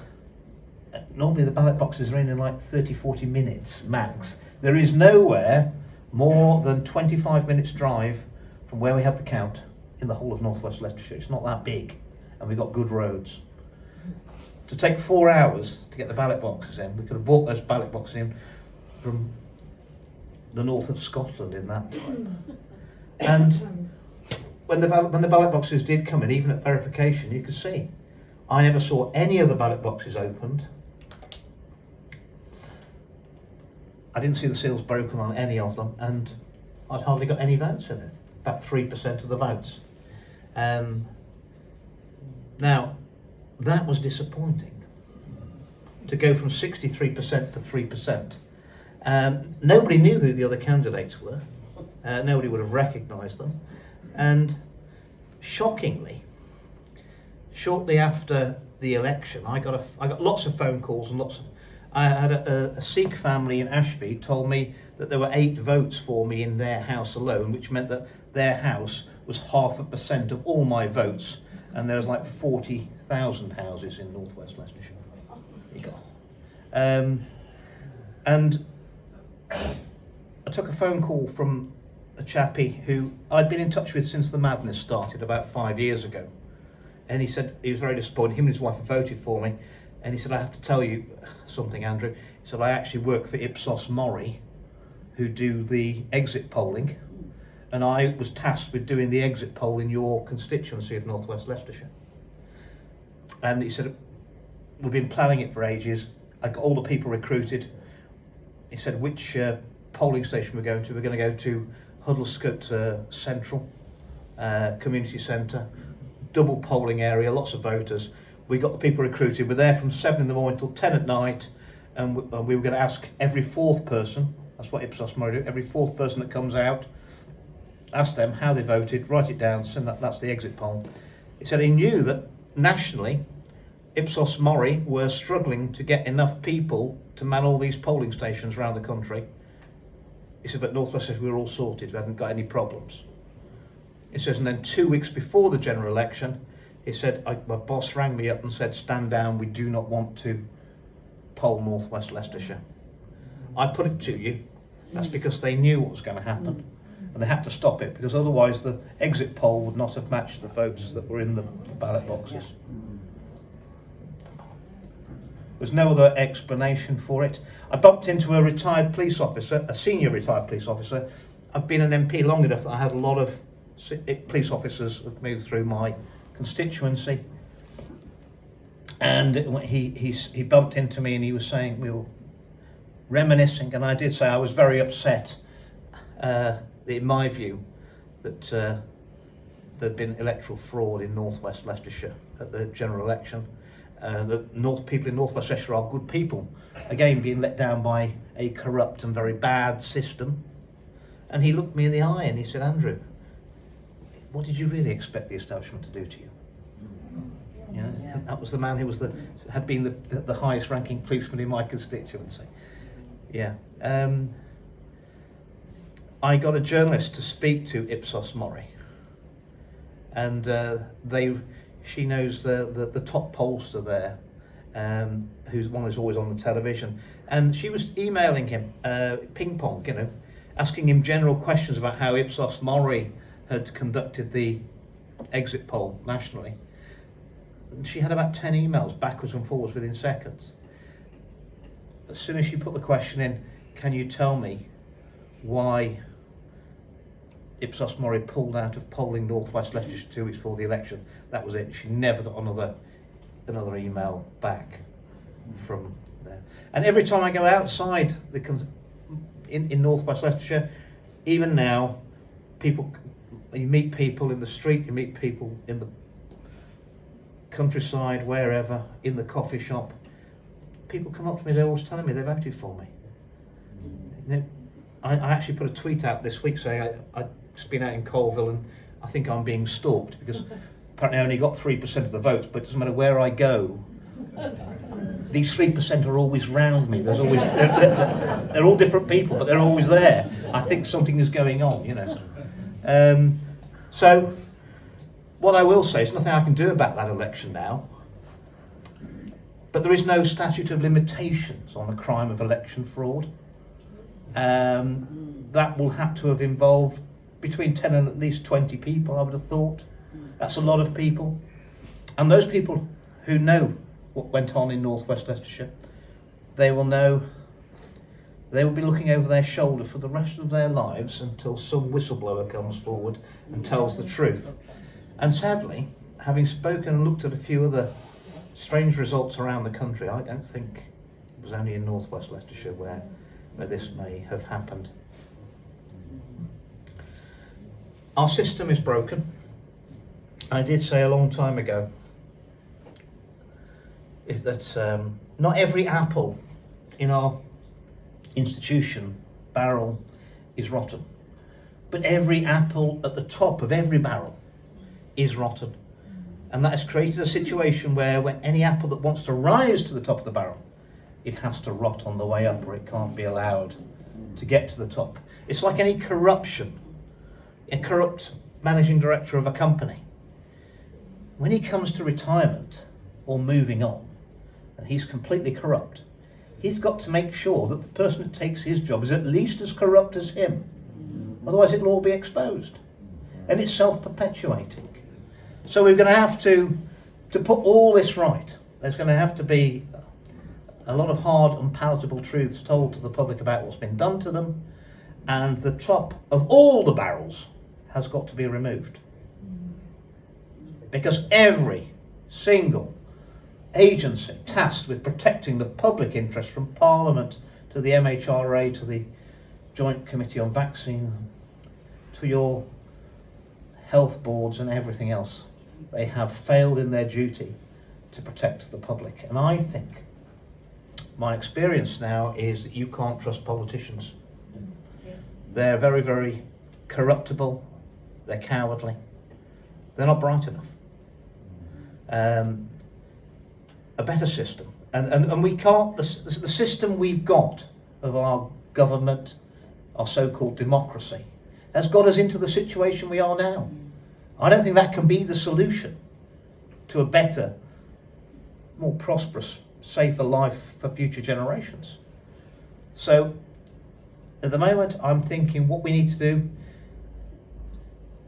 Speaker 1: normally the ballot boxes are in like 30, 40 minutes max. There is nowhere more than 25 minutes drive from where we have the count in the whole of northwest Leicestershire. It's not that big, and we've got good roads. To take 4 hours to get the ballot boxes in, we could have bought those ballot boxes in from the north of Scotland in that time. And when the ballot boxes did come in, even at verification, you could see, I never saw any of the ballot boxes opened. I didn't see the seals broken on any of them, and I'd hardly got any votes in it, about 3% of the votes. Now, that was disappointing, to go from 63% to 3%. Nobody knew who the other candidates were. Nobody would have recognised them. And shockingly, shortly after the election, I got lots of phone calls and I had a Sikh family in Ashby told me that there were 8 votes for me in their house alone, which meant that their house was 0.5% of all my votes, and there's like 40,000 houses in northwest Leicestershire. And I took a phone call from a chappie who I'd been in touch with since the madness started about 5 years ago. And he said he was very disappointed. Him and his wife had voted for me. And he said, I have to tell you something, Andrew. He said, I actually work for Ipsos Mori, who do the exit polling. And I was tasked with doing the exit poll in your constituency of North West Leicestershire. And he said, we've been planning it for ages. I got all the people recruited. He said, which polling station we're going to? We're going to go to Huddlescott Central Community Centre, double polling area, lots of voters. We got the people recruited. We're there from 7 in the morning till 10 at night, and we were going to ask every fourth person, that's what Ipsos Mori do, every fourth person that comes out, ask them how they voted, write it down, send that's the exit poll. He said he knew that nationally, Ipsos Mori were struggling to get enough people to man all these polling stations around the country. He said, but North West said we were all sorted, we hadn't got any problems. He says, and then 2 weeks before the general election, he said, my boss rang me up and said, stand down, we do not want to poll North West Leicestershire. I put it to you, that's because they knew what was going to happen, and they had to stop it, because otherwise the exit poll would not have matched the votes that were in the ballot boxes. There's no other explanation for it. I bumped into a retired police officer, a senior retired police officer. I've been an MP long enough that I had a lot of police officers have moved through my constituency. And he bumped into me and he was saying, we were reminiscing, and I did say I was very upset, in my view, that there'd been electoral fraud in North West Leicestershire at the general election. The people in North West Leicestershire are good people, again being let down by a corrupt and very bad system. And he looked me in the eye and he said, Andrew, what did you really expect the establishment to do to you? You know, that was the man who had been the highest ranking policeman in my constituency. Yeah. I got a journalist to speak to Ipsos Mori, and she knows the top pollster there, who's one who's always on the television, and she was emailing him ping pong, you know, asking him general questions about how Ipsos Mori had conducted the exit poll nationally. And she had about 10 emails backwards and forwards within seconds. As soon as she put the question in, can you tell me why Ipsos Mori pulled out of polling North West Leicestershire 2 weeks before the election, that was it. She never got another email back from there. And every time I go outside in North West Leicestershire, even now, you meet people in the street, you meet people in the countryside, wherever, in the coffee shop. People come up to me, they're always telling me they voted for me. You know, I actually put a tweet out this week saying I'd just been out in Colville and I think I'm being stalked because apparently I only got 3% of the votes, but it doesn't matter where I go, these 3% are always round me. There's always they're all different people, but they're always there. I think something is going on, you know. So what I will say is nothing I can do about that election now, but there is no statute of limitations on the crime of election fraud. That will have to have involved between 10 and at least 20 people, I would have thought. That's a lot of people. And those people who know what went on in North West Leicestershire, they will be looking over their shoulder for the rest of their lives until some whistleblower comes forward and tells the truth. And sadly, having spoken and looked at a few other strange results around the country, I don't think it was only in North West Leicestershire where this may have happened. Our system is broken. I did say a long time ago that not every apple in our institution barrel is rotten, but every apple at the top of every barrel is rotten. And that has created a situation where when any apple that wants to rise to the top of the barrel, it has to rot on the way up, or it can't be allowed to get to the top. It's like any corruption. A corrupt managing director of a company, when he comes to retirement or moving on, and he's completely corrupt, he's got to make sure that the person who takes his job is at least as corrupt as him. Otherwise it'll all be exposed. And it's self-perpetuating. So we're going to have to put all this right. There's going to have to be a lot of hard and palatable truths told to the public about what's been done to them, and the top of all the barrels has got to be removed. Because every single agency tasked with protecting the public interest, from Parliament to the MHRA to the Joint Committee on Vaccine to your health boards and everything else, they have failed in their duty to protect the public. And I think my experience now is that you can't trust politicians. They're very, very corruptible, they're cowardly, they're not bright enough. A better system, and we can't, the system we've got of our government, our so-called democracy, has got us into the situation we are now. I don't think that can be the solution to a better, more prosperous, safer life for future generations. So at the moment I'm thinking what we need to do,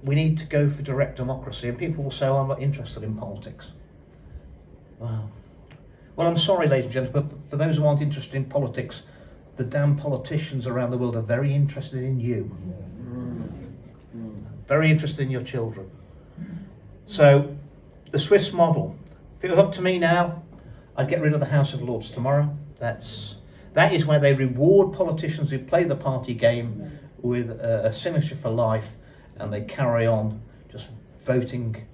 Speaker 1: we need to go for direct democracy. And people will say, oh, I'm not interested in politics. Wow. Well, I'm sorry, ladies and gentlemen, but for those who aren't interested in politics, the damn politicians around the world are very interested in you. Very interested in your children. So the Swiss model, if it was up to me now, I'd get rid of the House of Lords tomorrow. That is where they reward politicians who play the party game with a signature for life, and they carry on just voting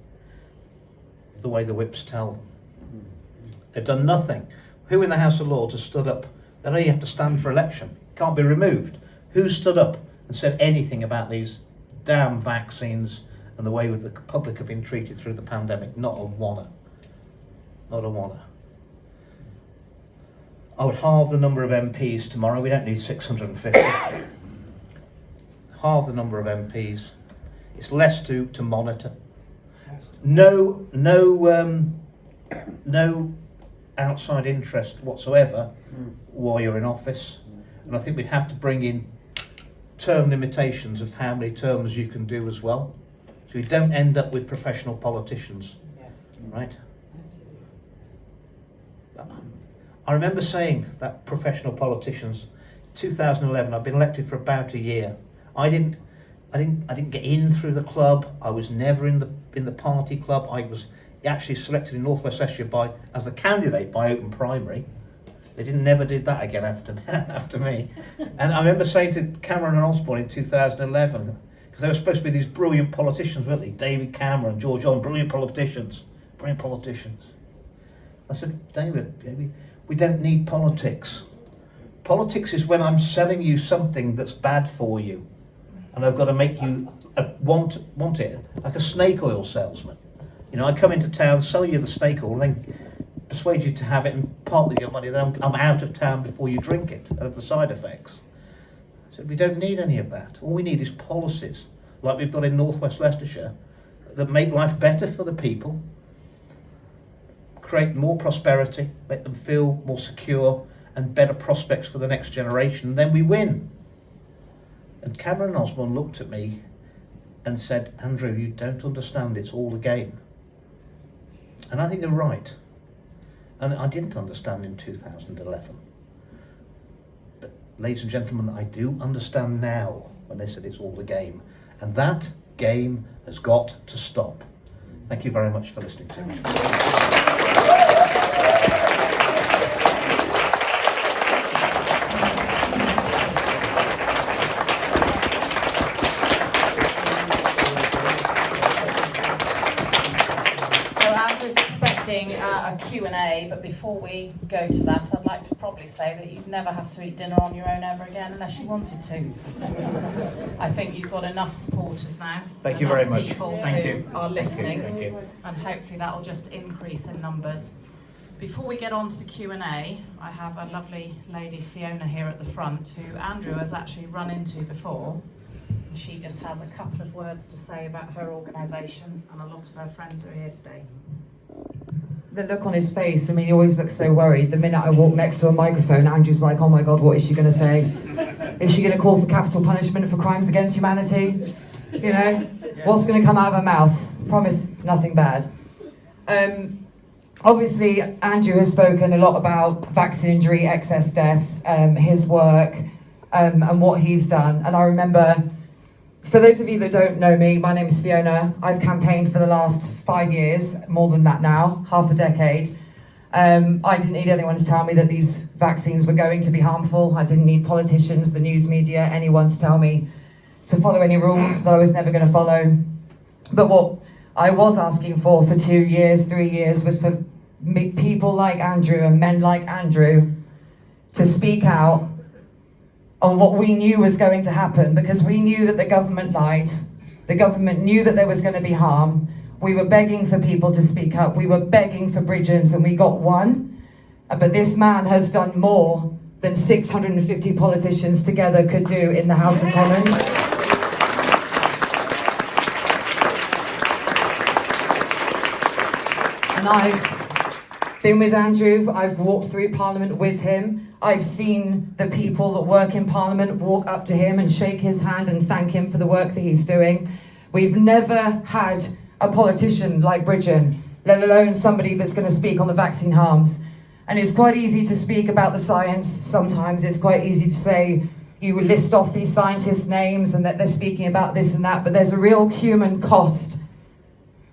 Speaker 1: the way the whips tell them. They've done nothing. Who in the House of Lords has stood up? They don't even have to stand for election. Can't be removed. Who stood up and said anything about these damn vaccines and the way the public have been treated through the pandemic? Not a oneer. Not a oneer. I would halve the number of MPs tomorrow. We don't need 650. Halve the number of MPs. It's less to monitor. No outside interest whatsoever while you're in office. And I think we'd have to bring in term limitations of how many terms you can do as well, so we don't end up with professional politicians. Right? I remember saying that professional politicians, 2011, I've been elected for about a year. I didn't get in through the club. I was never in the party club. I was actually selected in North West Leicestershire as a candidate by open primary. They never did that again after me. And I remember saying to Cameron and Osborne in 2011, because they were supposed to be these brilliant politicians, weren't they? David Cameron, George Osborne, brilliant politicians. I said, David, we don't need politics. Politics is when I'm selling you something that's bad for you, and I've got to make you want it, like a snake oil salesman. You know, I come into town, sell you the snake oil, and then persuade you to have it and part with your money, then I'm out of town before you drink it, of the side effects. So we don't need any of that. All we need is policies, like we've got in North West Leicestershire, that make life better for the people, create more prosperity, make them feel more secure and better prospects for the next generation, and then we win. And Cameron and Osborne looked at me and said, Andrew, you don't understand, it's all a game. And I think they're right. And I didn't understand in 2011. But ladies and gentlemen, I do understand now when they said it's all a game. And that game has got to stop. Thank you very much for listening to me.
Speaker 4: A Q&A, but before we go to that, I'd like to probably say that you'd never have to eat dinner on your own ever again unless you wanted to. I think you've got enough supporters now.
Speaker 1: Thank you very much.
Speaker 4: People
Speaker 1: Thank
Speaker 4: who
Speaker 1: you.
Speaker 4: are listening,
Speaker 1: Thank you.
Speaker 4: and hopefully that will just increase in numbers. Before we get on to the Q&A, I have a lovely lady, Fiona, here at the front, who Andrew has actually run into before. She just has a couple of words to say about her organisation, and a lot of her friends are here today.
Speaker 5: the look on his face, I mean, he always looks so worried. The minute I walk next to a microphone, Andrew's like, oh my God, what is she going to say? Is she going to call for capital punishment for crimes against humanity? You know, what's going to come out of her mouth? Promise nothing bad. Obviously, Andrew has spoken a lot about vaccine injury, excess deaths, his work, and what he's done. And I remember, for those of you that don't know me, my name is Fiona. I've campaigned for the last 5 years, more than that now, half a decade. I didn't need anyone to tell me that these vaccines were going to be harmful. I didn't need politicians, the news media, anyone to tell me to follow any rules that I was never going to follow. But what I was asking for 2 years, 3 years, was for people like Andrew and men like Andrew to speak out on what we knew was going to happen, because we knew that the government lied. The government knew that there was going to be harm. We were begging for people to speak up. We were begging for Bridgens, and we got one. But this man has done more than 650 politicians together could do in the House of Commons. And I've been with Andrew, I've walked through Parliament with him. I've seen the people that work in Parliament walk up to him and shake his hand and thank him for the work that he's doing. We've never had a politician like Bridgen, let alone somebody that's going to speak on the vaccine harms. And it's quite easy to speak about the science. Sometimes it's quite easy to say, you list off these scientists' names and that they're speaking about this and that, but there's a real human cost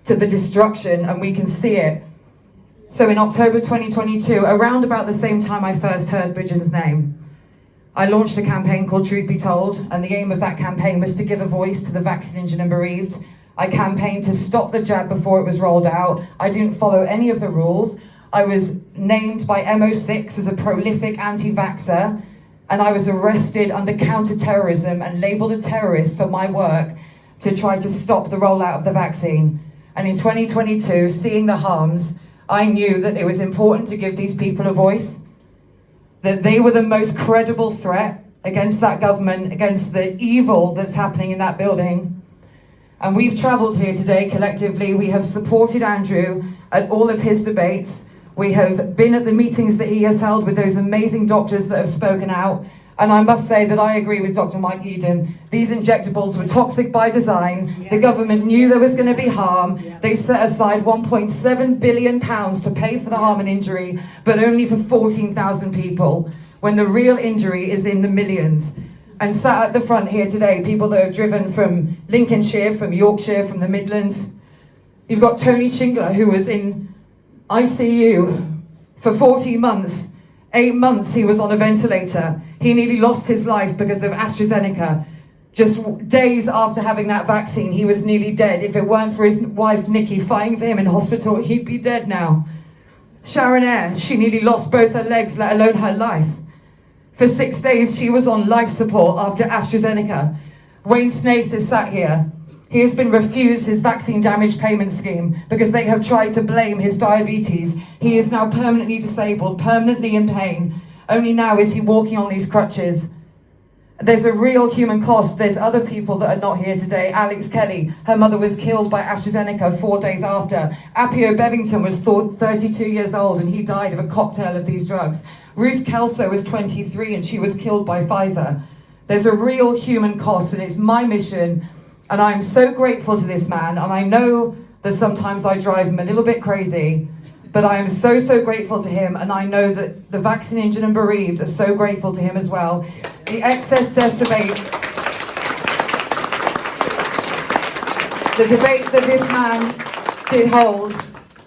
Speaker 5: to the destruction, and we can see it. So in October 2022, around about the same time I first heard Bridgen's name, I launched a campaign called Truth Be Told, and the aim of that campaign was to give a voice to the vaccine injured and bereaved. I campaigned to stop the jab before it was rolled out. I didn't follow any of the rules. I was named by MO6 as a prolific anti-vaxxer, and I was arrested under counter-terrorism and labelled a terrorist for my work to try to stop the rollout of the vaccine. And in 2022, seeing the harms, I knew that it was important to give these people a voice, that they were the most credible threat against that government, against the evil that's happening in that building. And we've travelled here today collectively. We have supported Andrew at all of his debates. We have been at the meetings that he has held with those amazing doctors that have spoken out. And I must say that I agree with Dr. Mike Eden. These injectables were toxic by design. The government knew there was going to be harm. They set aside £1.7 billion to pay for the harm and injury, but only for 14,000 people, when the real injury is in the millions. And sat at the front here today, people that have driven from Lincolnshire, from Yorkshire, from the Midlands. You've got Tony Shingler, who was in ICU for 40 months. 8 months he was on a ventilator. He nearly lost his life because of AstraZeneca. Just days after having that vaccine, he was nearly dead. If it weren't for his wife, Nikki, fighting for him in hospital, he'd be dead now. Sharon Eyre, she nearly lost both her legs, let alone her life. For 6 days, she was on life support after AstraZeneca. Wayne Snaith is sat here. He has been refused his vaccine damage payment scheme because they have tried to blame his diabetes. He is now permanently disabled, permanently in pain. Only now is he walking on these crutches. There's a real human cost. There's other people that are not here today. Alex Kelly, her mother was killed by AstraZeneca 4 days after. Appio Bevington was 32 years old and he died of a cocktail of these drugs. Ruth Kelso was 23 and she was killed by Pfizer. There's a real human cost, and it's my mission. And I'm so grateful to this man, and I know that sometimes I drive him a little bit crazy, but I am so, so grateful to him, and I know that the vaccine injured and bereaved are so grateful to him as well. The excess death debate, the debate that this man did hold,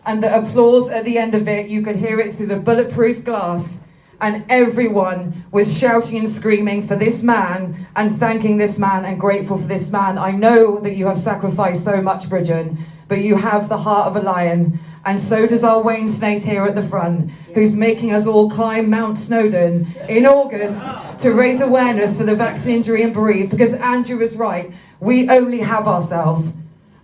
Speaker 5: and the applause at the end of it, you could hear it through the bulletproof glass, and everyone was shouting and screaming for this man and thanking this man and grateful for this man. I know that you have sacrificed so much, Bridgen, but you have the heart of a lion, and so does our Wayne Snaith here at the front, who's making us all climb Mount Snowdon in August to raise awareness for the vaccine injury and bereaved, because Andrew is right. We only have ourselves.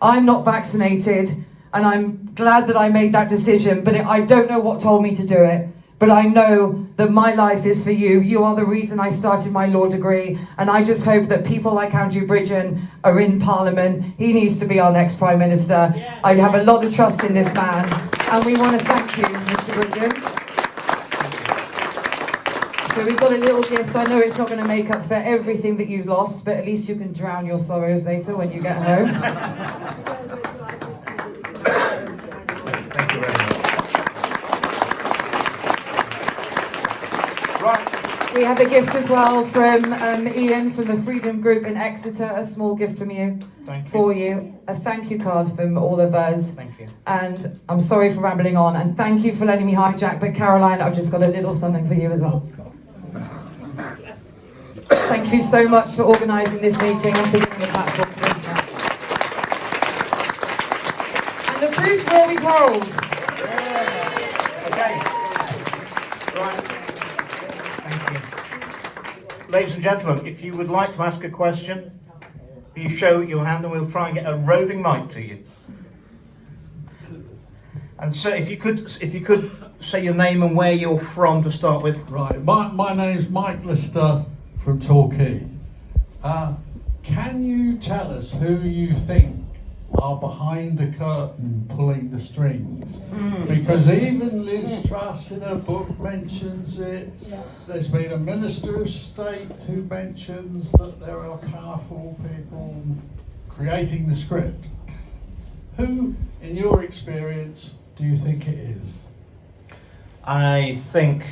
Speaker 5: I'm not vaccinated, and I'm glad that I made that decision, but I don't know what told me to do it. But I know that my life is for you. You are the reason I started my law degree. And I just hope that people like Andrew Bridgen are in Parliament. He needs to be our next Prime Minister. I have a lot of trust in this man. And we want to thank you, Mr. Bridgen. So we've got a little gift. I know it's not going to make up for everything that you've lost, but at least you can drown your sorrows later when you get home.
Speaker 1: Thank you very much. Right.
Speaker 5: We have a gift as well from Ian from the Freedom Group in Exeter, a small gift from you.
Speaker 1: Thank you.
Speaker 5: For you. A thank you card from all of us.
Speaker 1: Thank you.
Speaker 5: And I'm sorry for rambling on, and thank you for letting me hijack, but Caroline, I've just got a little something for you as well. Thank you so much for organising this meeting and for giving the platform to us now. And the truth will be told.
Speaker 1: Okay. Right. Thank you. Ladies and gentlemen, if you would like to ask a question, you show your hand and we'll try and get a roving mic to you. And so if you could say your name and where you're from to start with.
Speaker 6: Right, my name's Mike Lister from Torquay. Can you tell us who you think are behind the curtain pulling the strings? Because even Liz Truss in her book mentions it. There's been a Minister of State who mentions that there are powerful people creating the script. Who, in your experience, do you think it is?
Speaker 1: I think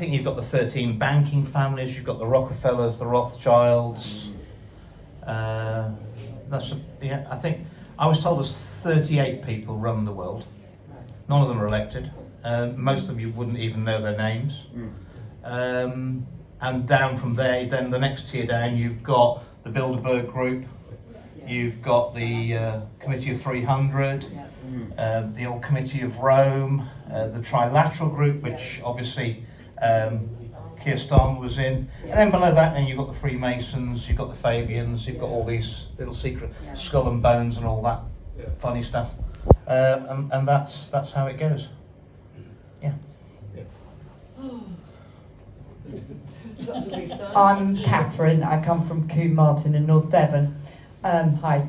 Speaker 1: you've got the 13 banking families, you've got the Rockefellers, the Rothschilds. I think I was told there's 38 people run the world. None of them are elected. Most of them you wouldn't even know their names. And down from there, then the next tier down, you've got the Bilderberg Group, you've got the Committee of 300, the old Committee of Rome, the Trilateral Group, which obviously Keir Starmer was in, and then below that then you've got the Freemasons, you've got the Fabians, you've got all these little secret skull and bones and all that funny stuff, and that's how it goes. Yeah.
Speaker 7: I'm Catherine. I come from Combe Martin in North Devon. Hi.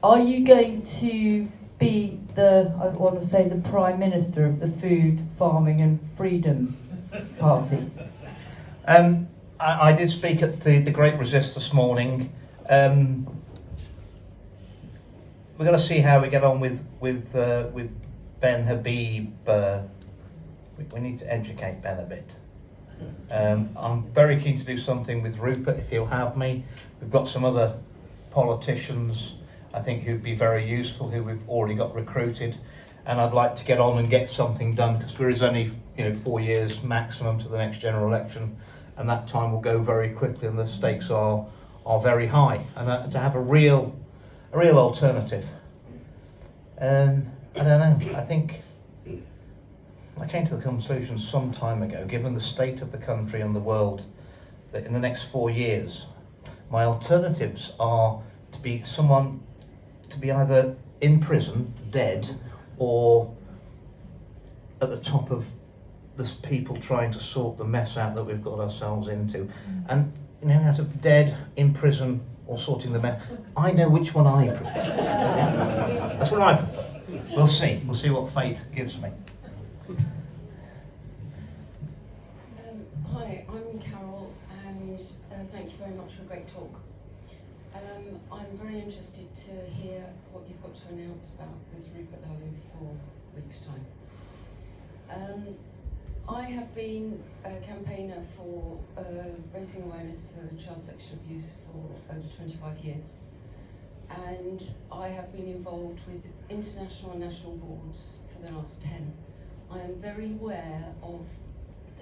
Speaker 7: Are you going to be the Prime Minister of the Food, Farming and Freedom Party?
Speaker 1: I did speak at the Great Resist this morning. We're going to see how we get on with Ben Habib. We need to educate Ben a bit. I'm very keen to do something with Rupert if he'll have me. We've got some other politicians I think who'd be very useful, who we've already got recruited, and I'd like to get on and get something done because there is only 4 years maximum to the next general election, and that time will go very quickly and the stakes are very high, and to have a real alternative. I don't know, I think I came to the conclusion some time ago, given the state of the country and the world, that in the next 4 years my alternatives are to be either in prison, dead, or at the top of the people trying to sort the mess out that we've got ourselves into. And out of dead, in prison, or sorting the mess, I know which one I prefer. That's what I prefer. We'll see what fate gives me.
Speaker 8: Hi, I'm Carol, and thank you very much for a great talk. I'm very interested to hear what you've got to announce about with Rupert Lowe in 4 weeks' time. I have been a campaigner for raising awareness for child sexual abuse for over 25 years, and I have been involved with international and national boards for the last 10. I am very aware of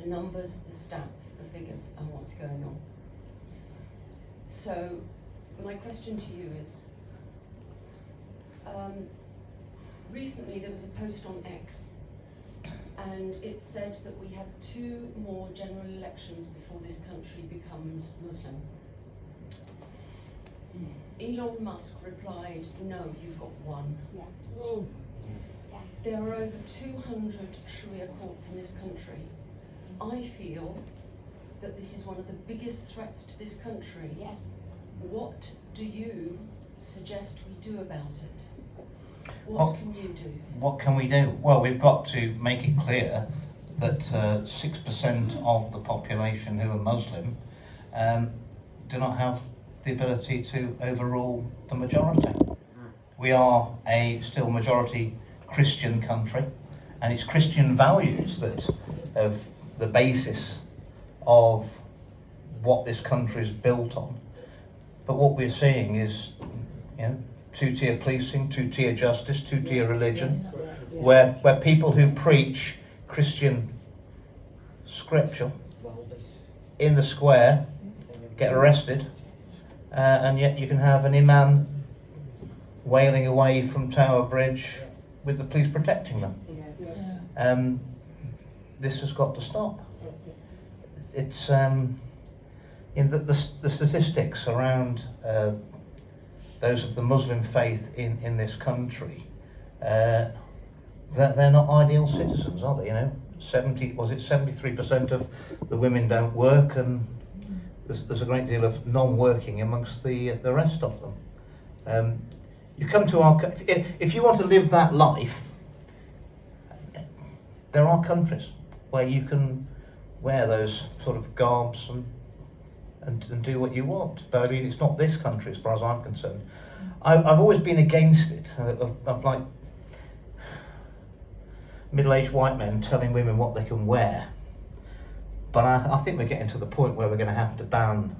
Speaker 8: the numbers, the stats, the figures, and what's going on. So my question to you is, recently there was a post on X, and it said that we have 2 more general elections before this country becomes Muslim. Elon Musk replied, no, you've got 1. There are over 200 Sharia courts in this country. I feel that this is one of the biggest threats to this country.
Speaker 9: Yes.
Speaker 8: What do you suggest we do about it? What can you do?
Speaker 1: What can we do? Well, we've got to make it clear that 6% of the population who are Muslim do not have the ability to overrule the majority. We are a still majority Christian country, and it's Christian values that are the basis of what this country is built on. But what we're seeing is, two-tier policing, two-tier justice, two-tier religion, where people who preach Christian scripture in the square get arrested, and yet you can have an imam wailing away from Tower Bridge with the police protecting them. This has got to stop. It's the statistics around those of the Muslim faith in this country, that they're not ideal citizens, are they? 73% of the women don't work, and there's a great deal of non-working amongst the rest of them. You come to if you want to live that life, there are countries where you can wear those sort of garbs and do what you want. But I mean, it's not this country as far as I'm concerned. I've always been against it, of like middle-aged white men telling women what they can wear. But I think we're getting to the point where we're going to have to ban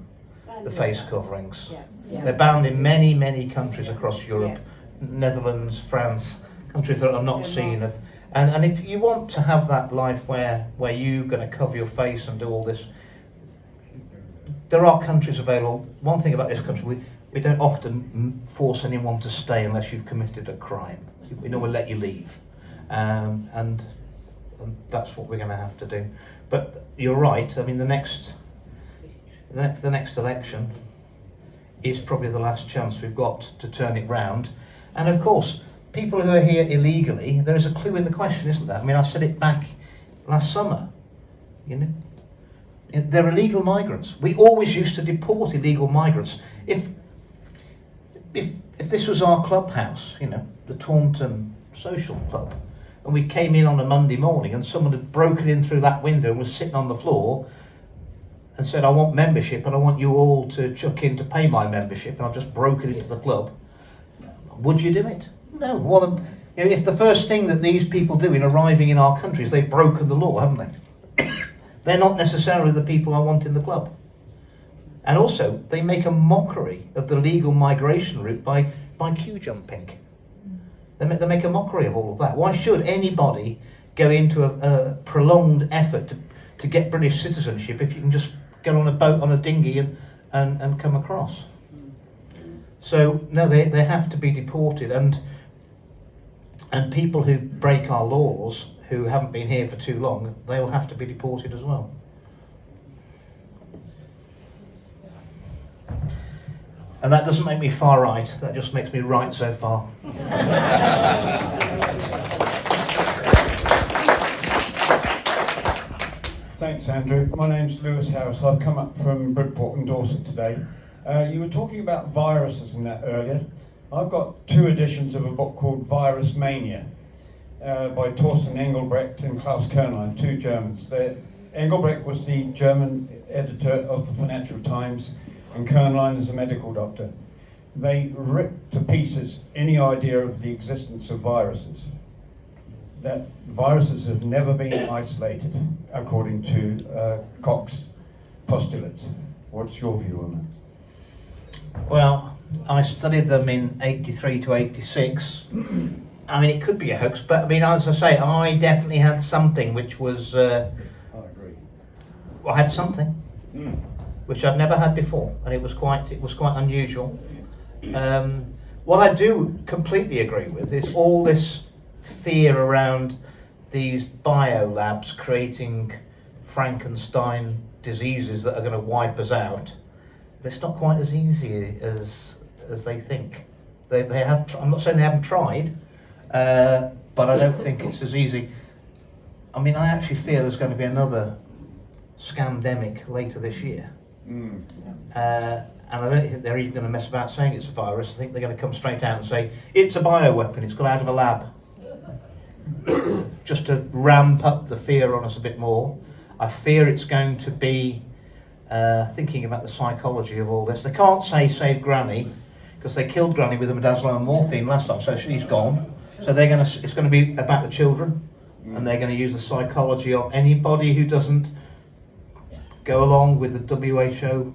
Speaker 1: the face coverings. They're banned in many, many countries across Europe, Netherlands, France, countries that I'm not seeing of. And if you want to have that life where you're going to cover your face and do all this, there are countries available. One thing about this country, we don't often force anyone to stay unless you've committed a crime. We normally let you leave, and that's what we're going to have to do. But you're right. I mean, the next election is probably the last chance we've got to turn it round. And of course, people who are here illegally, there is a clue in the question, isn't there? I mean, I said it back last summer. They're illegal migrants. We always used to deport illegal migrants. If this was our clubhouse, the Taunton social club, and we came in on a Monday morning and someone had broken in through that window and was sitting on the floor and said, I want membership and I want you all to chuck in to pay my membership, and I've just broken into the club, would you do it? No. Well, if the first thing that these people do in arriving in our country is they've broken the law, haven't they? They're not necessarily the people I want in the club. And also, they make a mockery of the legal migration route by queue jumping. They make a mockery of all of that. Why should anybody go into a prolonged effort to get British citizenship if you can just get on a boat, on a dinghy and come across? So, no, they have to be deported. And people who break our laws, who haven't been here for too long, they will have to be deported as well. And that doesn't make me far right, that just makes me right so far.
Speaker 9: Thanks, Andrew. My name's Lewis Harris. I've come up from Bridport and Dorset today. You were talking about viruses and that earlier. I've got 2 editions of a book called Virus Mania by Thorsten Engelbrecht and Klaus Kernlein, 2 Germans. Engelbrecht was the German editor of the Financial Times, and Kernlein is a medical doctor. They ripped to pieces any idea of the existence of viruses. That viruses have never been isolated, according to Koch's postulates. What's your view on that?
Speaker 1: Well, I studied them in 83 to 86. I mean, it could be a hoax, but I mean, as I say, I definitely had something which was... I agree. I had something. Which I'd never had before, and it was quite unusual. What I do completely agree with is all this fear around these biolabs creating Frankenstein diseases that are going to wipe us out. It's not quite as easy as they think. They have. I'm not saying they haven't tried, but I don't think it's as easy. I mean, I actually fear there's going to be another scandemic later this year. and I don't think they're even going to mess about saying it's a virus. I think they're going to come straight out and say it's a bioweapon, it's got out of a lab. Just to ramp up the fear on us a bit more. I fear it's going to be thinking about the psychology of all this. They can't say save Granny, because they killed Granny with a midazolam and morphine last time, so she's gone. So it's going to be about the children, and they're going to use the psychology of anybody who doesn't go along with the WHO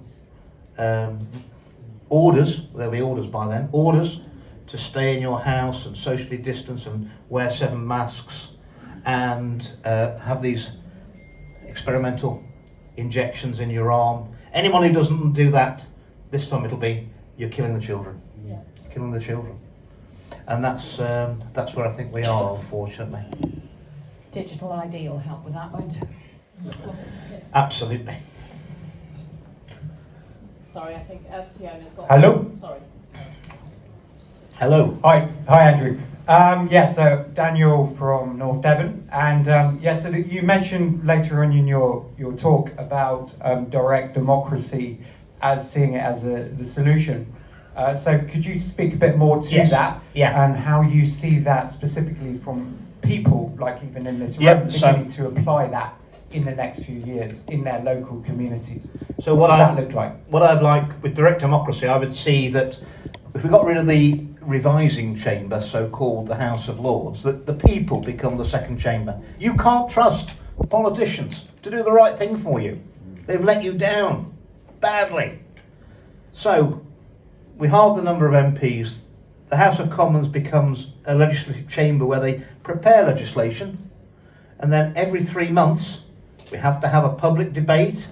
Speaker 1: orders. There'll be orders by then. Orders to stay in your house and socially distance and wear 7 masks and have these experimental injections in your arm. Anyone who doesn't do that, this time it'll be you're killing the children. Yeah. You're killing the children. And that's where I think we are, unfortunately.
Speaker 4: Digital ID will help with that, won't it?
Speaker 1: Absolutely.
Speaker 4: Sorry, I think Fiona's got...
Speaker 10: Hello?
Speaker 4: Sorry.
Speaker 1: Hello.
Speaker 10: Hi, Andrew. So Daniel from North Devon, and so you mentioned later on in your talk about direct democracy as seeing it as the solution. So could you speak a bit more to that?
Speaker 1: Yeah.
Speaker 10: And how you see that specifically from people, like even in this room,
Speaker 1: Yep,
Speaker 10: beginning to apply that in the next few years in their local communities?
Speaker 1: So
Speaker 10: what does that look like?
Speaker 1: What I'd like with direct democracy, I would see that if we got rid of the revising chamber, so-called the House of Lords, that the people become the second chamber. You can't trust politicians to do the right thing for you. They've let you down badly. So we halve the number of MPs. The House of Commons becomes a legislative chamber where they prepare legislation, and then every 3 months we have to have a public debate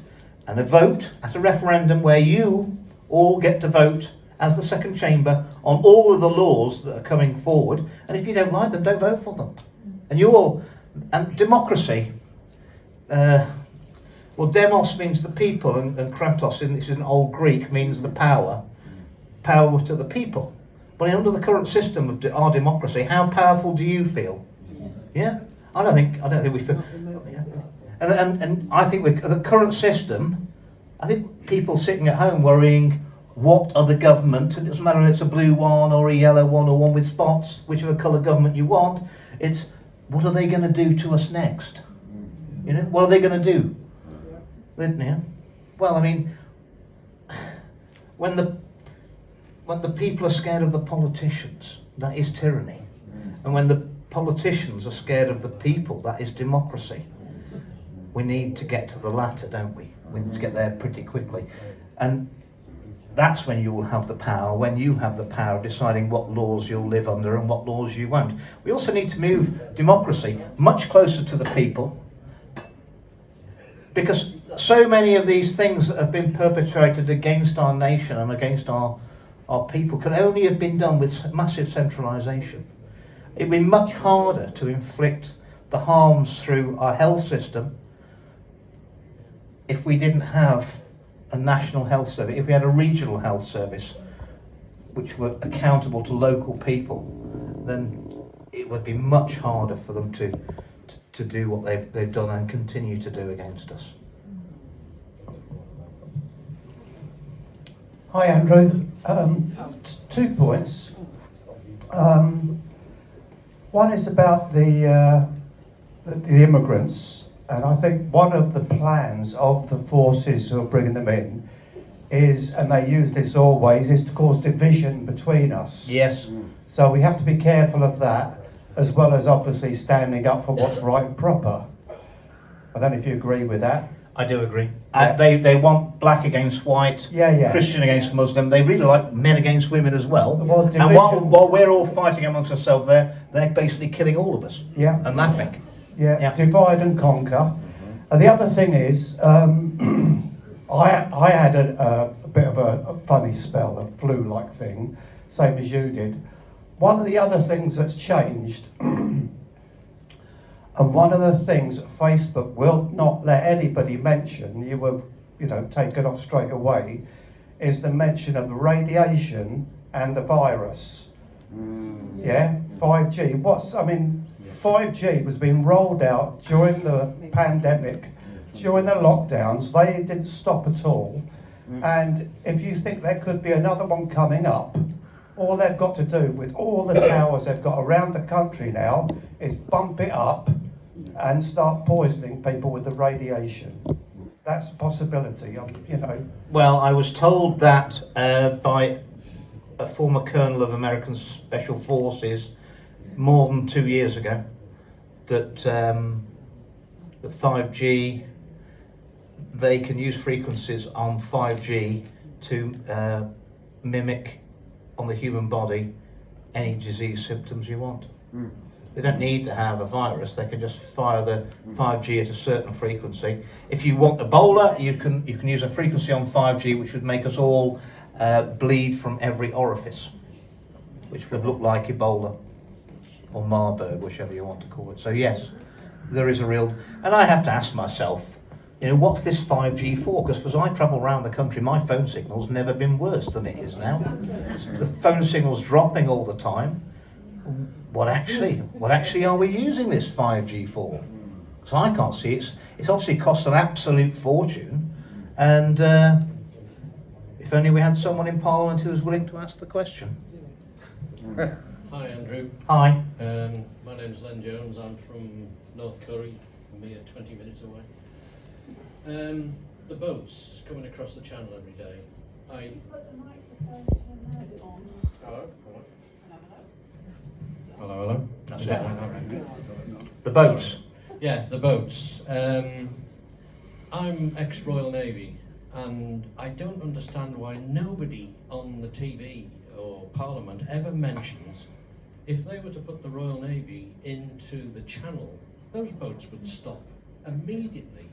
Speaker 1: and a vote at a referendum where you all get to vote as the second chamber on all of the laws that are coming forward, and if you don't like them, don't vote for them. And democracy, well, demos means the people, and kratos, this is an old Greek, means the power to the people. But under the current system of our democracy, how powerful do you feel? Yeah? I don't think we feel. Yeah. And I think with the current system, I think people sitting at home worrying, what are the government, and it doesn't matter if it's a blue one or a yellow one or one with spots, whichever colour government you want, it's what are they going to do to us next? You know, what are they going to do? Yeah. Well, I mean, when the people are scared of the politicians, that is tyranny. And when the politicians are scared of the people, that is democracy. We need to get to the latter, don't we? We need to get there pretty quickly. And that's when you will have the power, when you have the power of deciding what laws you'll live under and what laws you won't. We also need to move democracy much closer to the people, because so many of these things that have been perpetrated against our nation and against our people can only have been done with massive centralisation. It'd be much harder to inflict the harms through our health system if we didn't have a national health service, if we had a regional health service which were accountable to local people, then it would be much harder for them to do what they've done and continue to do against us.
Speaker 11: Hi Andrew, 2 points. One is about the immigrants. And I think one of the plans of the forces who are bringing them in is, and they use this always, is to cause division between us.
Speaker 1: Yes.
Speaker 11: So we have to be careful of that, as well as obviously standing up for what's right and proper. I don't know if you agree with that.
Speaker 1: I do agree.
Speaker 11: Yeah.
Speaker 1: They want black against white,
Speaker 11: Yeah.
Speaker 1: Christian against Muslim. They really like men against women as well.
Speaker 11: Well,
Speaker 1: and
Speaker 11: division-
Speaker 1: while we're all fighting amongst ourselves, they're basically killing all of us.
Speaker 11: Yeah.
Speaker 1: And laughing.
Speaker 11: Yeah, divide and conquer. And the other thing is, I had a bit of a funny spell, a flu-like thing, same as you did. One of the other things that's changed, and one of the things that Facebook will not let anybody mention, you were, taken off straight away, is the mention of the radiation and the virus. Yeah, 5G. 5G was being rolled out during the pandemic, during the lockdowns. They didn't stop at all. And if you think there could be another one coming up, all they've got to do with all the towers they've got around the country now is bump it up and start poisoning people with the radiation. That's a possibility, you know.
Speaker 1: Well, I was told that by a former colonel of American Special Forces more than 2 years ago, that the 5G, they can use frequencies on 5G to mimic on the human body any disease symptoms you want. They don't need to have a virus, they can just fire the 5G at a certain frequency. If you want Ebola, you can use a frequency on 5G which would make us all bleed from every orifice, which would look like Ebola or Marburg, whichever you want to call it. So yes, there is a real, and I have to ask myself, you know, what's this 5G for? Because as I travel around the country, my phone signal's never been worse than it is now. The phone signal's dropping all the time. What actually are we using this 5G for? Because I can't see it's obviously cost an absolute fortune, and if only we had someone in Parliament who was willing to ask the question.
Speaker 12: Hi Andrew.
Speaker 1: Hi.
Speaker 12: My name's Len Jones. I'm from North Curry, a mere 20 minutes away. The boats coming across the channel every day.
Speaker 4: Is it on?
Speaker 12: Hello? Hello?
Speaker 1: The boats.
Speaker 12: Yeah, the boats. I'm ex-Royal Navy, and I don't understand why nobody on the TV or Parliament ever mentions if they were to put the Royal Navy into the channel, those boats would stop immediately.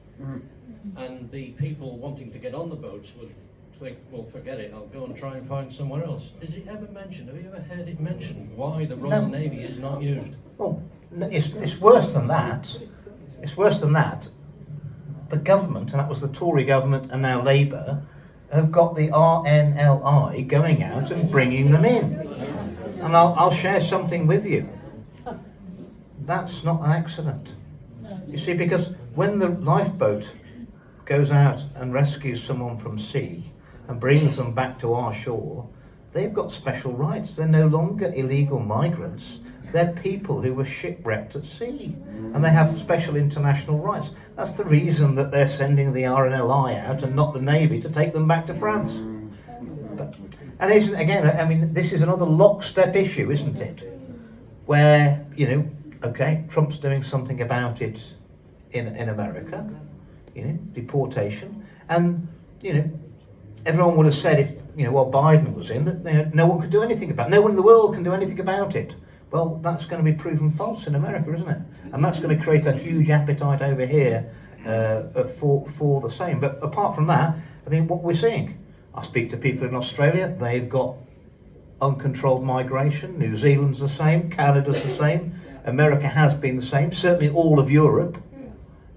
Speaker 12: And the people wanting to get on the boats would think, well, forget it, I'll go and try and find somewhere else. Is it ever mentioned? Have you ever heard it mentioned why the Royal Navy is not used?
Speaker 1: Well, it's worse than that. It's worse than that. The government, and that was the Tory government and now Labour, have got the RNLI going out and bringing them in. And I'll share something with you. That's not an accident. You see, because when the lifeboat goes out and rescues someone from sea and brings them back to our shore, they've got special rights. They're no longer illegal migrants. They're people who were shipwrecked at sea, and they have special international rights. That's the reason that they're sending the RNLI out and not the Navy to take them back to France. And isn't, again, I mean, this is another lockstep issue, isn't it? Where, you know, okay, Trump's doing something about it in America, you know, deportation, and, you know, everyone would have said if, you know, while Biden was in, that, you know, no one could do anything about it. No one in the world can do anything about it. Well, that's going to be proven false in America, isn't it? And that's going to create a huge appetite over here for the same. But apart from that, I mean, what we're seeing, I speak to people in Australia, they've got uncontrolled migration. New Zealand's the same, Canada's the same, America has been the same, certainly all of Europe.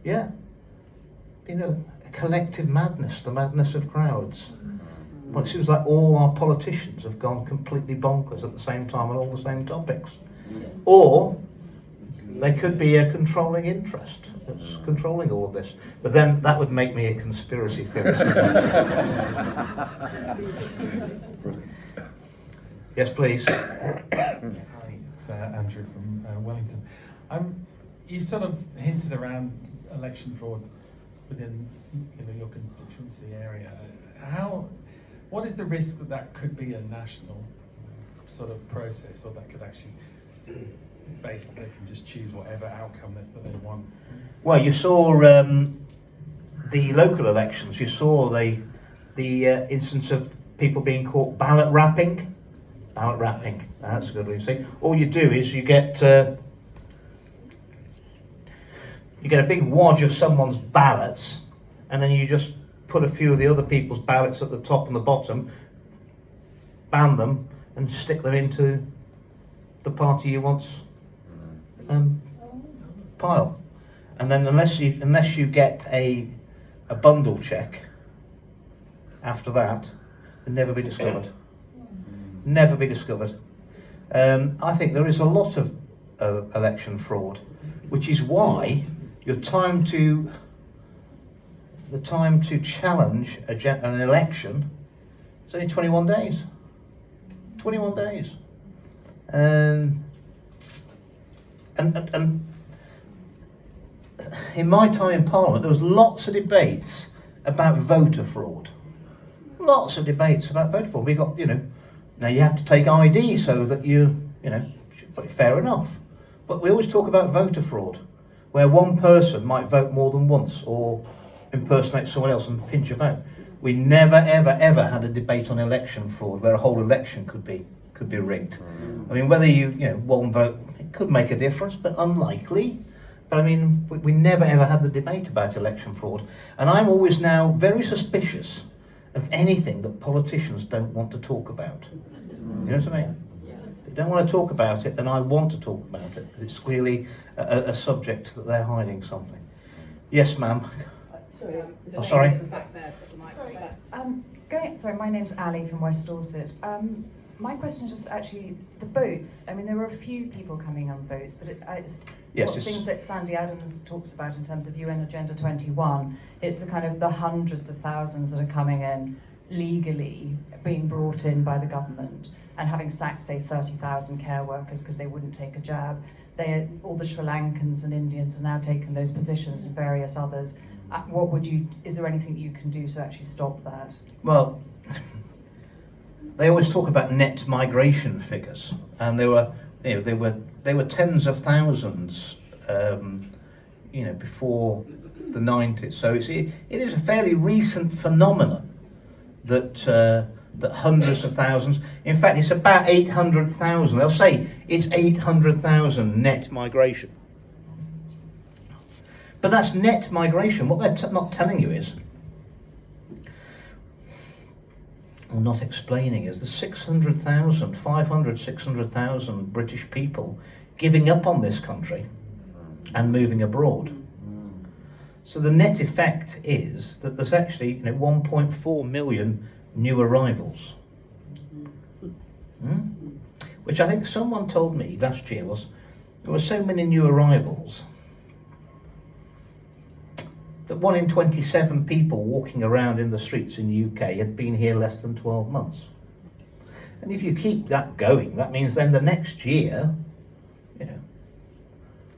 Speaker 1: Yeah. You know, a collective madness, the madness of crowds. Well, it seems like all our politicians have gone completely bonkers at the same time on all the same topics. Or they could be a controlling interest that's controlling all of this. But then that would make me a conspiracy theorist. Yes, please.
Speaker 13: Hi, it's Andrew from Wellington. You sort of hinted around election fraud within your constituency area. What is the risk that that could be a national sort of process, or that could actually basically they can just choose whatever outcome that they want?
Speaker 1: Well, you saw the local elections. You saw the instance of people being caught ballot wrapping. Ballot wrapping. That's a good one to say. All you do is you get a big wad of someone's ballots, and then you just put a few of the other people's ballots at the top and the bottom, band them, and stick them into the party you want's pile. And then unless you get a bundle check after that, it'll never be discovered. Never be discovered. I think there is a lot of election fraud, which is why your time to the time to challenge an election is only 21 days. 21 days. And in my time in Parliament, there was lots of debates about voter fraud. Lots of debates about voter fraud. We got, now you have to take ID so that fair enough. But we always talk about voter fraud, where one person might vote more than once or impersonate someone else and pinch a vote. We never, ever, ever had a debate on election fraud where a whole election could be rigged. I mean, whether one vote, it could make a difference, but unlikely. But I mean, we never, ever had the debate about election fraud. And I'm always now very suspicious of anything that politicians don't want to talk about. You know what I mean? They don't want to talk about it, and I want to talk about it. It's clearly a subject that they're hiding something. Yes, ma'am.
Speaker 14: Sorry.
Speaker 1: Sorry.
Speaker 14: Sorry, my name's Ali from West Dorset. My question is just actually the boats. I mean, there were a few people coming on boats, but it's things that Sandy Adams talks about in terms of UN Agenda 21. It's the kind of the hundreds of thousands that are coming in legally, being brought in by the government, and having sacked, say, 30,000 care workers because they wouldn't take a jab. All the Sri Lankans and Indians are now taking those positions, and various others. Is there anything you can do to actually stop that?
Speaker 1: Well, they always talk about net migration figures, and they were tens of thousands, before the 90s. So it is a fairly recent phenomenon that hundreds of thousands. In fact, it's about 800,000. They'll say it's 800,000 net migration. But that's net migration. What they're not telling you is, or not explaining, is the 600,000 British people giving up on this country and moving abroad. So the net effect is that there's actually 1.4 million new arrivals. Which I think someone told me last year was, there were so many new arrivals that 1 in 27 people walking around in the streets in the UK had been here less than 12 months. And if you keep that going, that means then the next year,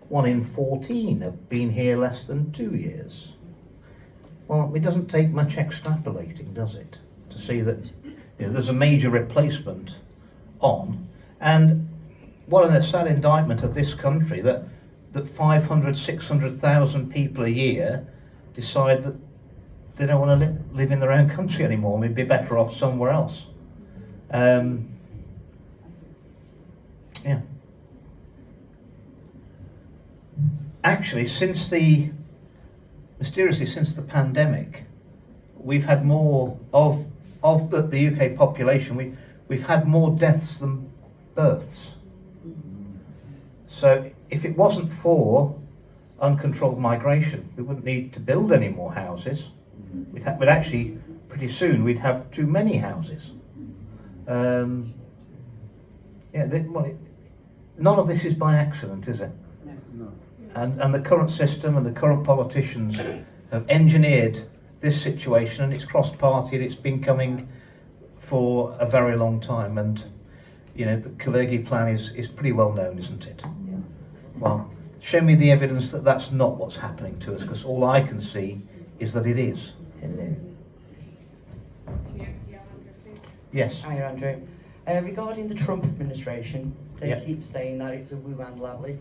Speaker 1: 1 in 14 have been here less than 2 years. Well, it doesn't take much extrapolating, does it, to see that there's a major replacement on. And what a sad indictment of this country that 500, 600,000 people a year decide that they don't want to live in their own country anymore. We'd be better off somewhere else. Actually, since the pandemic, we've had more of the UK population. We've had more deaths than births. So if it wasn't for uncontrolled migration, we wouldn't need to build any more houses. But actually, pretty soon we'd have too many houses. None of this is by accident, is it? No. And the current system and the current politicians have engineered this situation, and it's cross-party, and it's been coming for a very long time. And the Kalergi plan is pretty well known, isn't it? Yeah. Well, show me the evidence that that's not what's happening to us, because all I can see is that it is.
Speaker 5: Hello.
Speaker 1: Yes.
Speaker 15: Hi, Andrew. Regarding the Trump administration, they
Speaker 1: Yep.
Speaker 15: keep saying that it's a Wuhan lab leak,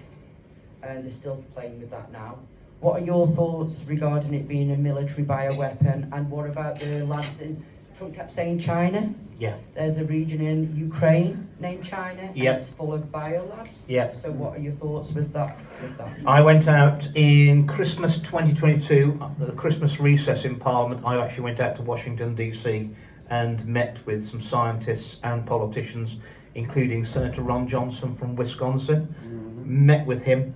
Speaker 15: and they're still playing with that now. What are your thoughts regarding it being a military bioweapon, and what about the labs in, Trump kept saying China?
Speaker 1: Yeah.
Speaker 15: There's a region in Ukraine named China, and
Speaker 1: Yep.
Speaker 15: it's full of biolabs.
Speaker 1: Yep.
Speaker 15: So what are your thoughts with that?
Speaker 1: I went out in Christmas 2022, the Christmas recess in Parliament. I actually went out to Washington DC and met with some scientists and politicians, including Senator Ron Johnson from Wisconsin. Met with him.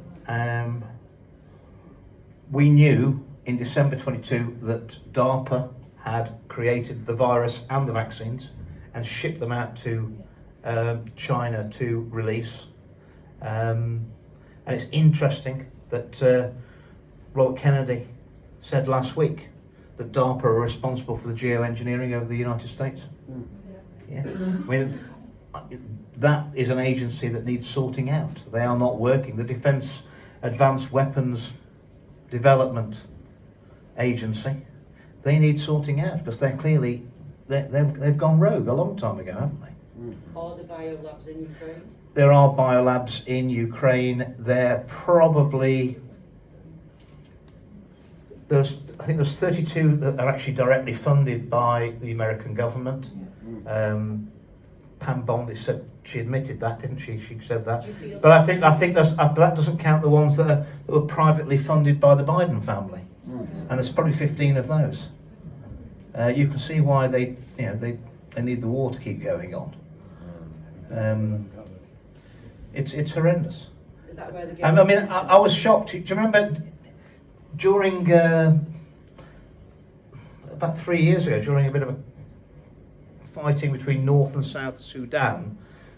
Speaker 1: We knew in December 22 that DARPA had created the virus and the vaccines and shipped them out to China to release. And it's interesting that Robert Kennedy said last week that DARPA are responsible for the geoengineering over the United States? Yeah. I mean, that is an agency that needs sorting out. They are not working. The Defence Advanced Weapons Development Agency, they need sorting out because they're clearly, they've gone rogue a long time ago, haven't they?
Speaker 15: Are the biolabs in Ukraine?
Speaker 1: There are biolabs in Ukraine. They're probably, I think there's 32 that are actually directly funded by the American government. Pam Bondi said, she admitted that, didn't she? She said that. But I think that doesn't count the ones that were privately funded by the Biden family, and there's probably 15 of those. You can see why they need the war to keep going on. It's horrendous.
Speaker 15: Is that where the
Speaker 1: I mean, I was shocked. Do you remember during about 3 years ago, during a bit of a fighting between North and South Sudan,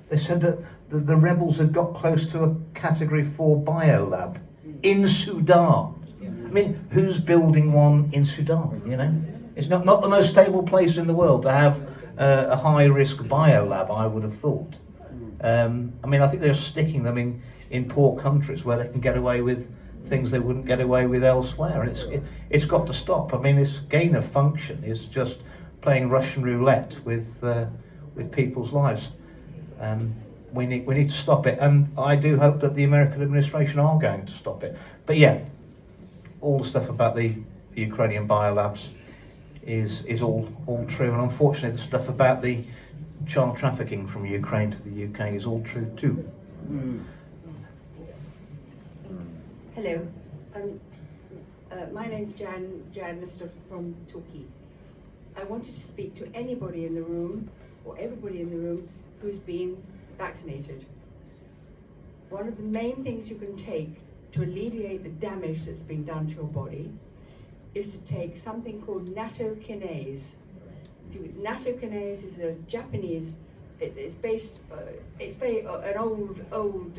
Speaker 1: they said that the rebels had got close to a Category 4 biolab in Sudan. I mean, who's building one in Sudan, you know? It's not the most stable place in the world to have a high-risk biolab, I would have thought. I mean, I think they're sticking them in poor countries where they can get away with things they wouldn't get away with elsewhere, and it's got to stop. I mean, this gain of function is just playing Russian roulette with people's lives. We need to stop it, and I do hope that the American administration are going to stop it. But yeah, all the stuff about the Ukrainian biolabs is all true, and unfortunately the stuff about the child trafficking from Ukraine to the UK is all true too.
Speaker 16: Hello, my name's Jan Lister from Torquay. I wanted to speak to anybody in the room, or everybody in the room, who's been vaccinated. One of the main things you can take to alleviate the damage that's been done to your body is to take something called nattokinase. Nattokinase is a Japanese, it's very an old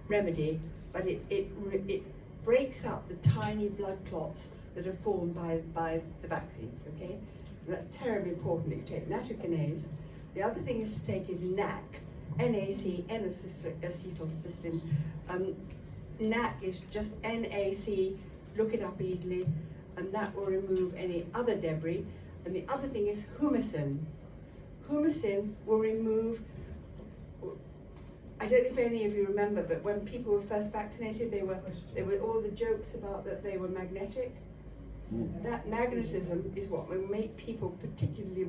Speaker 16: remedy, but it breaks up the tiny blood clots that are formed by the vaccine, okay? And that's terribly important that you take nattokinase. The other thing is to take is NAC, N-A-C, N-acetylcysteine. NAC is just N-A-C, look it up easily, and that will remove any other debris. And the other thing is humecin. Humecin will remove, I don't know if any of you remember, but when people were first vaccinated, there were all the jokes about that they were magnetic. That magnetism is what will make people particularly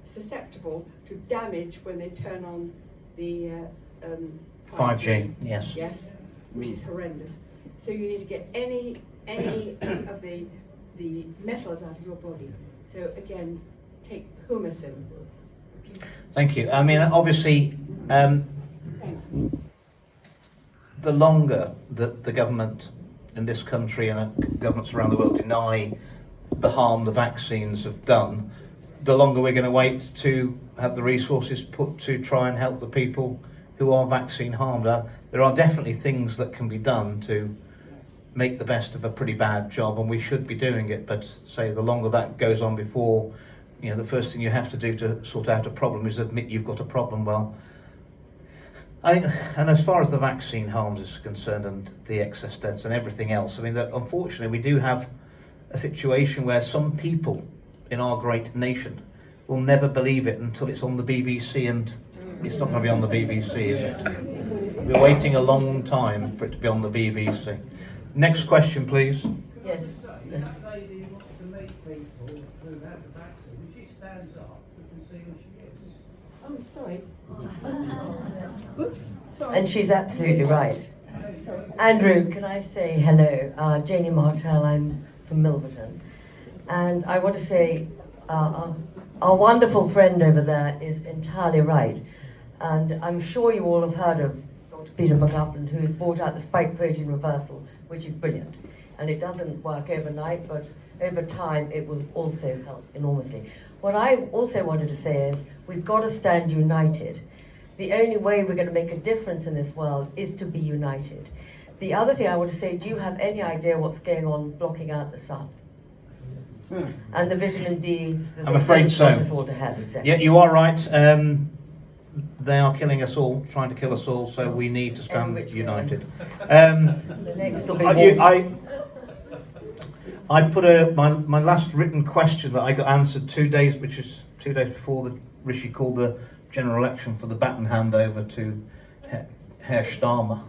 Speaker 16: susceptible to damage when they turn on the
Speaker 1: 5G, yes.
Speaker 16: Yes, which is horrendous. So you need to get any of the metals out of your body. So again, take humecin. Okay.
Speaker 1: Thank you. I mean, obviously, the longer that the government in this country and governments around the world deny the harm the vaccines have done, the longer we're going to wait to have the resources put to try and help the people who are vaccine harmed. There are definitely things that can be done to make the best of a pretty bad job, and we should be doing it, but say the longer that goes on before, you know, the first thing you have to do to sort out a problem is admit you've got a problem. Well, and as far as the vaccine harms is concerned and the excess deaths and everything else, I mean, that unfortunately we do have a situation where some people in our great nation will never believe it until it's on the BBC, and it's not going to be on the BBC, is it? We're waiting a long time for it to be on the BBC. Next question, please.
Speaker 15: Yes.
Speaker 17: That lady wants to make people who have the vaccine, when she stands up, we can see who she is.
Speaker 16: Oh, sorry. Oops, sorry.
Speaker 18: And she's absolutely right. Andrew, can I say hello? Janie Martell, I'm from Milverton. And I want to say our wonderful friend over there is entirely right. And I'm sure you all have heard of Dr. Peter McLaughlin, who's brought out the spike protein reversal, which is brilliant. And it doesn't work overnight, but over time it will also help enormously. What I also wanted to say is we've got to stand united. The only way we're going to make a difference in this world is to be united. The other thing I want to say, do you have any idea what's going on blocking out the sun? and the vitamin D that
Speaker 1: I'm
Speaker 18: they
Speaker 1: afraid
Speaker 18: don't
Speaker 1: so.
Speaker 18: want us all to have, exactly.
Speaker 1: Yeah, you are right. They are killing us all, trying to kill us all, so we need to stand united.
Speaker 18: The next will be
Speaker 1: I put my last written question that I got answered 2 days, which is 2 days before the Rishi called the general election for the baton handover to Herr Starmer,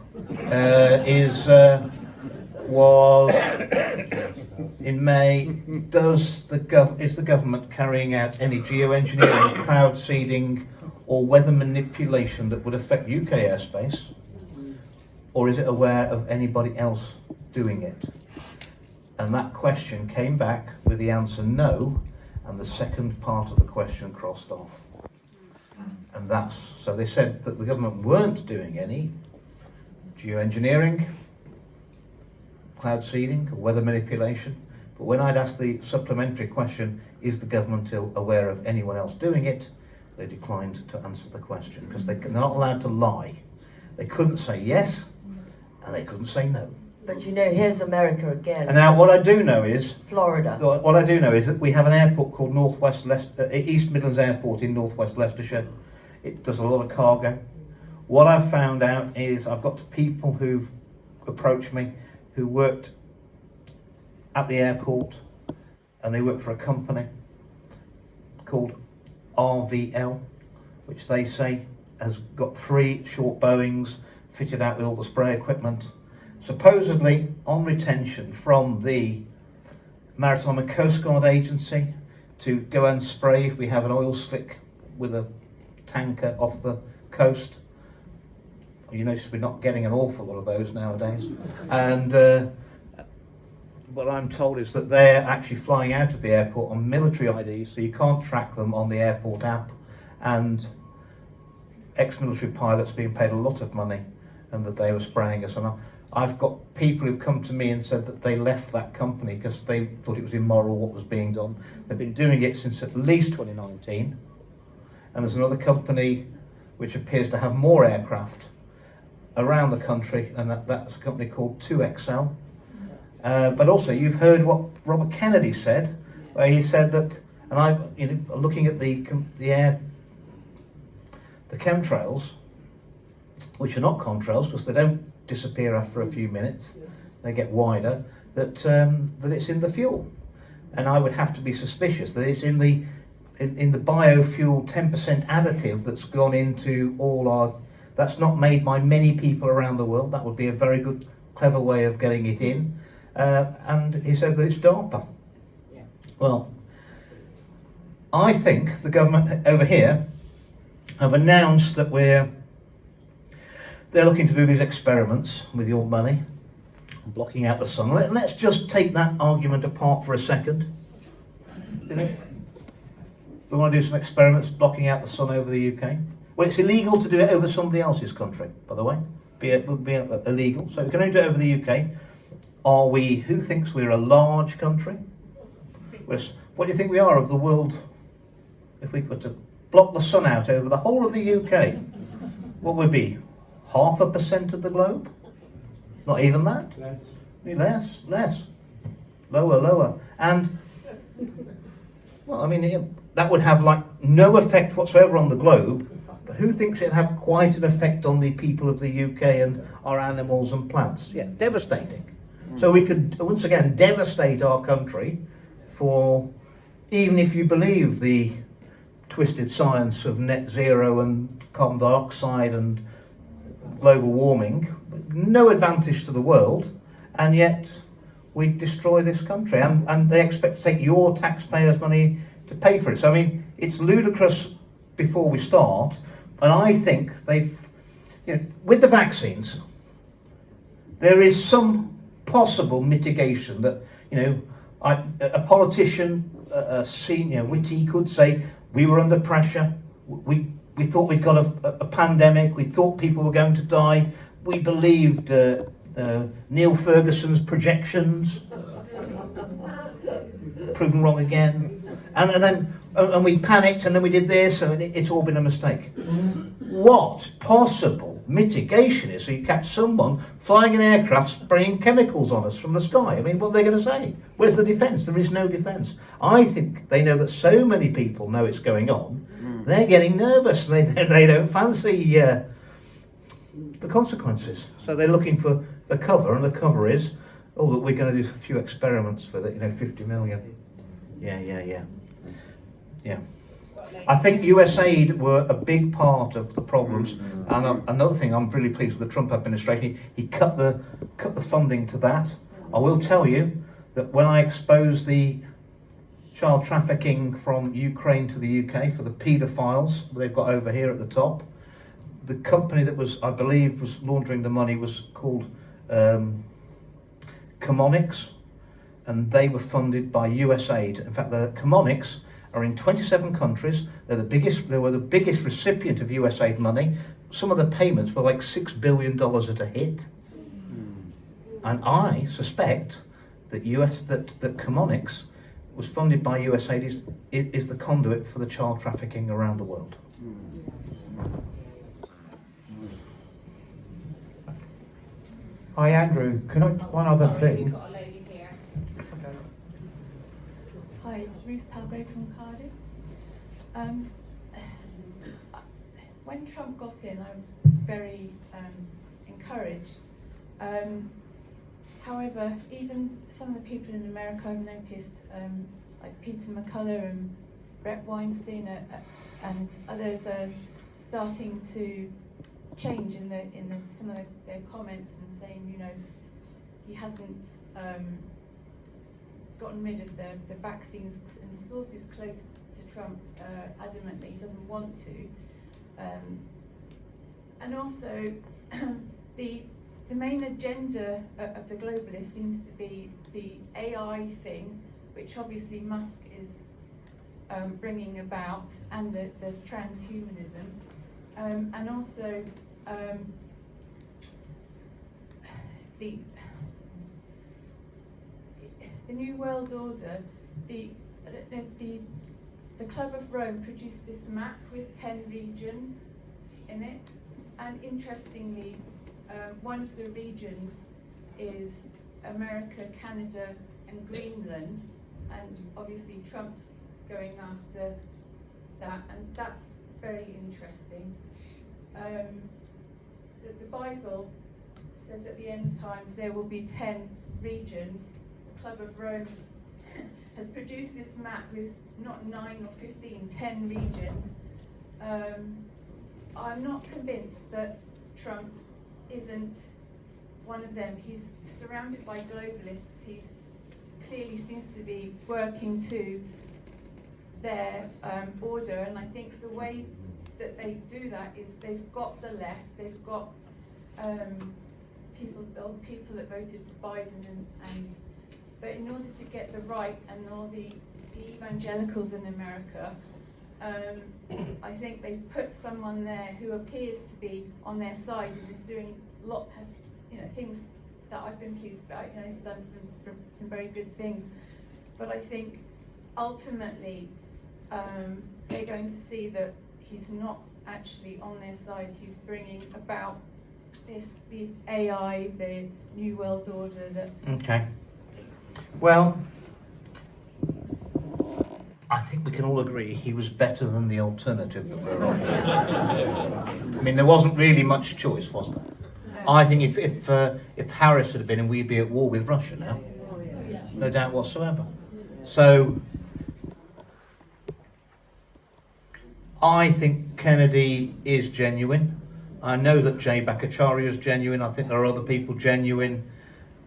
Speaker 1: was in May. Is the government carrying out any geoengineering, cloud seeding, or weather manipulation that would affect UK airspace, or is it aware of anybody else doing it? And that question came back with the answer no, and the second part of the question crossed off. And so they said that the government weren't doing any geoengineering, cloud seeding, or weather manipulation. But when I'd asked the supplementary question, is the government aware of anyone else doing it, they declined to answer the question because they're not allowed to lie. They couldn't say yes, and they couldn't say no.
Speaker 18: But you know, here's America again.
Speaker 1: And now what I do know is
Speaker 18: Florida.
Speaker 1: What I do know is that we have an airport called East Midlands Airport in northwest Leicestershire. It does a lot of cargo. What I've found out is I've got people who've approached me who worked at the airport, and they work for a company called RVL, which they say has got 3 short Boeings fitted out with all the spray equipment, supposedly on retention from the Maritime and Coast Guard Agency to go and spray if we have an oil slick with a tanker off the coast. You notice we're not getting an awful lot of those nowadays. And what I'm told is that they're actually flying out of the airport on military IDs, so you can't track them on the airport app. And ex-military pilots being paid a lot of money, and that they were spraying us. And I've got people who've come to me and said that they left that company because they thought it was immoral what was being done. They've been doing it since at least 2019. And there's another company which appears to have more aircraft around the country, and that's a company called 2XL. But also, you've heard what Robert Kennedy said, where he said that, and looking at the chemtrails, which are not contrails because they don't disappear after a few minutes, they get wider, that it's in the fuel. And I would have to be suspicious that it's in the biofuel 10% additive that's gone into that's not made by many people around the world. That would be a very good, clever way of getting it in. And he said that it's DARPA. Yeah. Well, I think the government over here have announced that they're looking to do these experiments with your money, blocking out the sun. Let's just take that argument apart for a second. We want to do some experiments blocking out the sun over the UK. Well, it's illegal to do it over somebody else's country, by the way. It would be illegal. So we can only do it over the UK. Who thinks we're a large country? What do you think we are of the world? If we were to block the sun out over the whole of the UK, what would be? 0.5% of the globe? Not even that? Less. Lower. And, well, I mean, that would have like no effect whatsoever on the globe. But who thinks it'd have quite an effect on the people of the UK and our animals and plants? Yeah, devastating. So we could, once again, devastate our country for, even if you believe the twisted science of net zero and carbon dioxide and global warming, no advantage to the world, and yet we destroy this country, and they expect to take your taxpayers' money to pay for it. So I mean, it's ludicrous before we start, and I think with the vaccines, there is some possible mitigation that, a politician, a senior witty could say, we were under pressure, we thought we'd got a pandemic, we thought people were going to die, we believed Neil Ferguson's projections, proven wrong again, and we panicked, and then we did this, and it's all been a mistake. What possible Mitigation is so you catch someone flying an aircraft spraying chemicals on us from the sky. I mean, what are they going to say? Where's the defence? There is no defence. I think they know that so many people know it's going on. They're getting nervous. They don't fancy the consequences. So they're looking for the cover, and the cover is, oh, look, we're going to do a few experiments with it, 50 million. Yeah. I think USAID were a big part of the problems, and another thing I'm really pleased with the Trump administration, he cut the funding to that. I will tell you that when I exposed the child trafficking from Ukraine to the UK for the paedophiles they've got over here at the top, the company that was, I believe, was laundering the money was called Chemonics, and they were funded by USAID. In fact, the Chemonics are in 27 countries. They were the biggest recipient of USAID money. Some of the payments were like $6 billion at a hit. And I suspect that that Chemonics was funded by USAID is the conduit for the child trafficking around the world.
Speaker 11: Hi Andrew, can I one other thing?
Speaker 19: Hi, it's Ruth Palgrave from Cardiff. When Trump got in, I was very encouraged. However, even some of the people in America I've noticed, like Peter McCullough and Brett Weinstein and others are starting to change in some of their comments and saying, he hasn't gotten rid of the vaccines, and sources close to Trump adamantly he doesn't want to. And also, the main agenda of the globalists seems to be the AI thing, which obviously Musk is bringing about, and the transhumanism, and also the New World Order. The Club of Rome produced this map with 10 regions in it, and interestingly, one of the regions is America, Canada, and Greenland, and obviously Trump's going after that, and that's very interesting. The Bible says at the end times there will be 10 regions. The Club of Rome has produced this map with not 9 or 15, 10 regions. I'm not convinced that Trump isn't one of them. He's surrounded by globalists. He clearly seems to be working to their order, and I think the way that they do that is they've got the left, they've got people that voted for Biden, but in order to get the right and all the evangelicals in America, I think they've put someone there who appears to be on their side and is doing things that I've been pleased about. He's done some very good things, but I think ultimately they're going to see that he's not actually on their side. He's bringing about the AI, the New World Order.
Speaker 1: Okay. Well, I think we can all agree he was better than the alternative that we're offering. I mean, there wasn't really much choice, was there? No. I think if Harris had been in, we'd be at war with Russia now. No doubt whatsoever. So, I think Kennedy is genuine. I know that Jay Bhattacharya is genuine. I think there are other people genuine.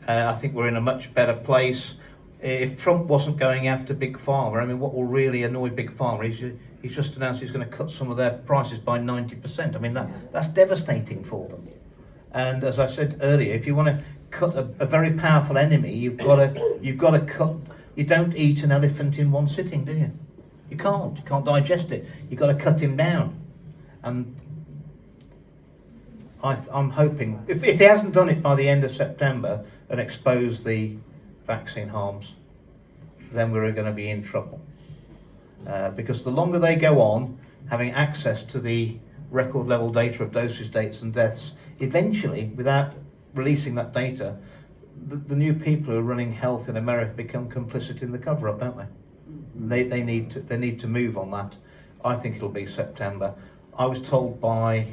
Speaker 1: I think we're in a much better place. If Trump wasn't going after Big Pharma, I mean, what will really annoy Big Pharma is he's just announced he's going to cut some of their prices by 90%. I mean, that's devastating for them. And as I said earlier, if you want to cut a very powerful enemy, you've got to cut. You don't eat an elephant in one sitting, do you? You can't digest it. You've got to cut him down. And I'm hoping, if he hasn't done it by the end of September and exposed the vaccine harms, then we're going to be in trouble. Because the longer they go on having access to the record level data of doses, dates and deaths, eventually, without releasing that data, the new people who are running health in America become complicit in the cover-up, don't they? They need to move on that. I think it'll be September. I was told by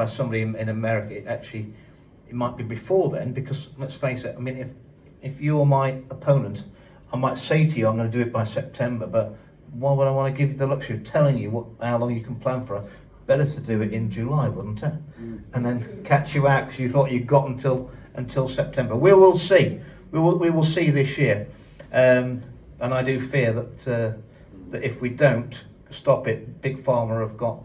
Speaker 1: somebody in America, it might be before then, because let's face it, I mean, if you're my opponent, I might say to you, I'm going to do it by September, but why would I want to give you the luxury of telling you how long you can plan for? Better to do it in July, wouldn't it? And then catch you out because you thought you'd got until September. We will see. We will see this year, and I do fear that if we don't stop it, Big Pharma have got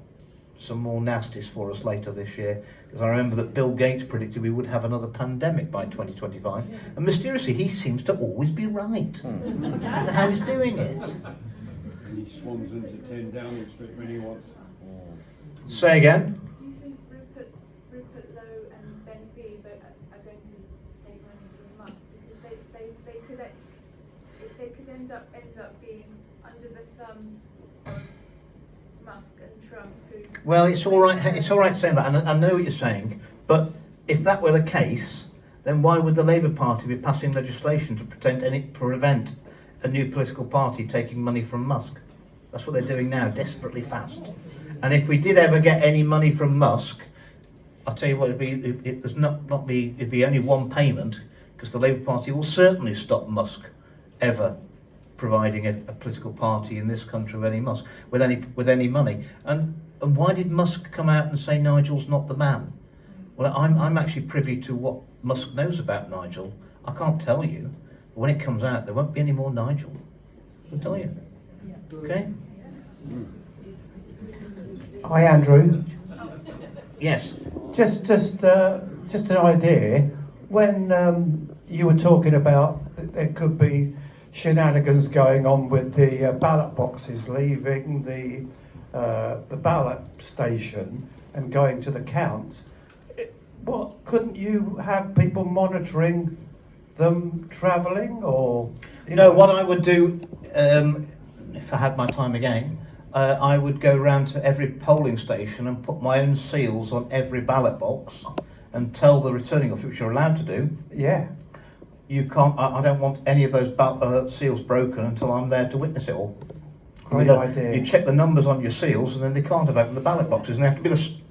Speaker 1: some more nasties for us later this year. Because I remember that Bill Gates predicted we would have another pandemic by 2025, and mysteriously he seems to always be right. I don't know how he's doing it.
Speaker 9: He swans into 10 Downing Street when he wants.
Speaker 1: Say again?
Speaker 19: Do you think Rupert Lowe and Ben Beebe are going to take money from Musk? Because they could end up being under the thumb of Musk and Trump.
Speaker 1: Well, it's all right. It's all right saying that, and I know what you're saying. But if that were the case, then why would the Labour Party be passing legislation to prevent a new political party taking money from Musk? That's what they're doing now, desperately fast. And if we did ever get any money from Musk, I'll tell you what, it'd be only one payment, because the Labour Party will certainly stop Musk ever providing a political party in this country with any money. And why did Musk come out and say Nigel's not the man? Well, I'm actually privy to what Musk knows about Nigel. I can't tell you, but when it comes out, there won't be any more Nigel. I'll tell you. Okay?
Speaker 11: Hi, Andrew.
Speaker 1: Yes.
Speaker 11: Just an idea. When you were talking about that there could be shenanigans going on with the ballot boxes leaving the ballot station and going to the count, couldn't you have people monitoring them travelling, or?
Speaker 1: No, what I would do, if I had my time again, I would go round to every polling station and put my own seals on every ballot box and tell the returning officer, which you're allowed to do.
Speaker 11: Yeah.
Speaker 1: You can't. I don't want any of those seals broken until I'm there to witness it all.
Speaker 11: Great idea.
Speaker 1: You check the numbers on your seals, and then they can't have opened the ballot boxes. And they have to be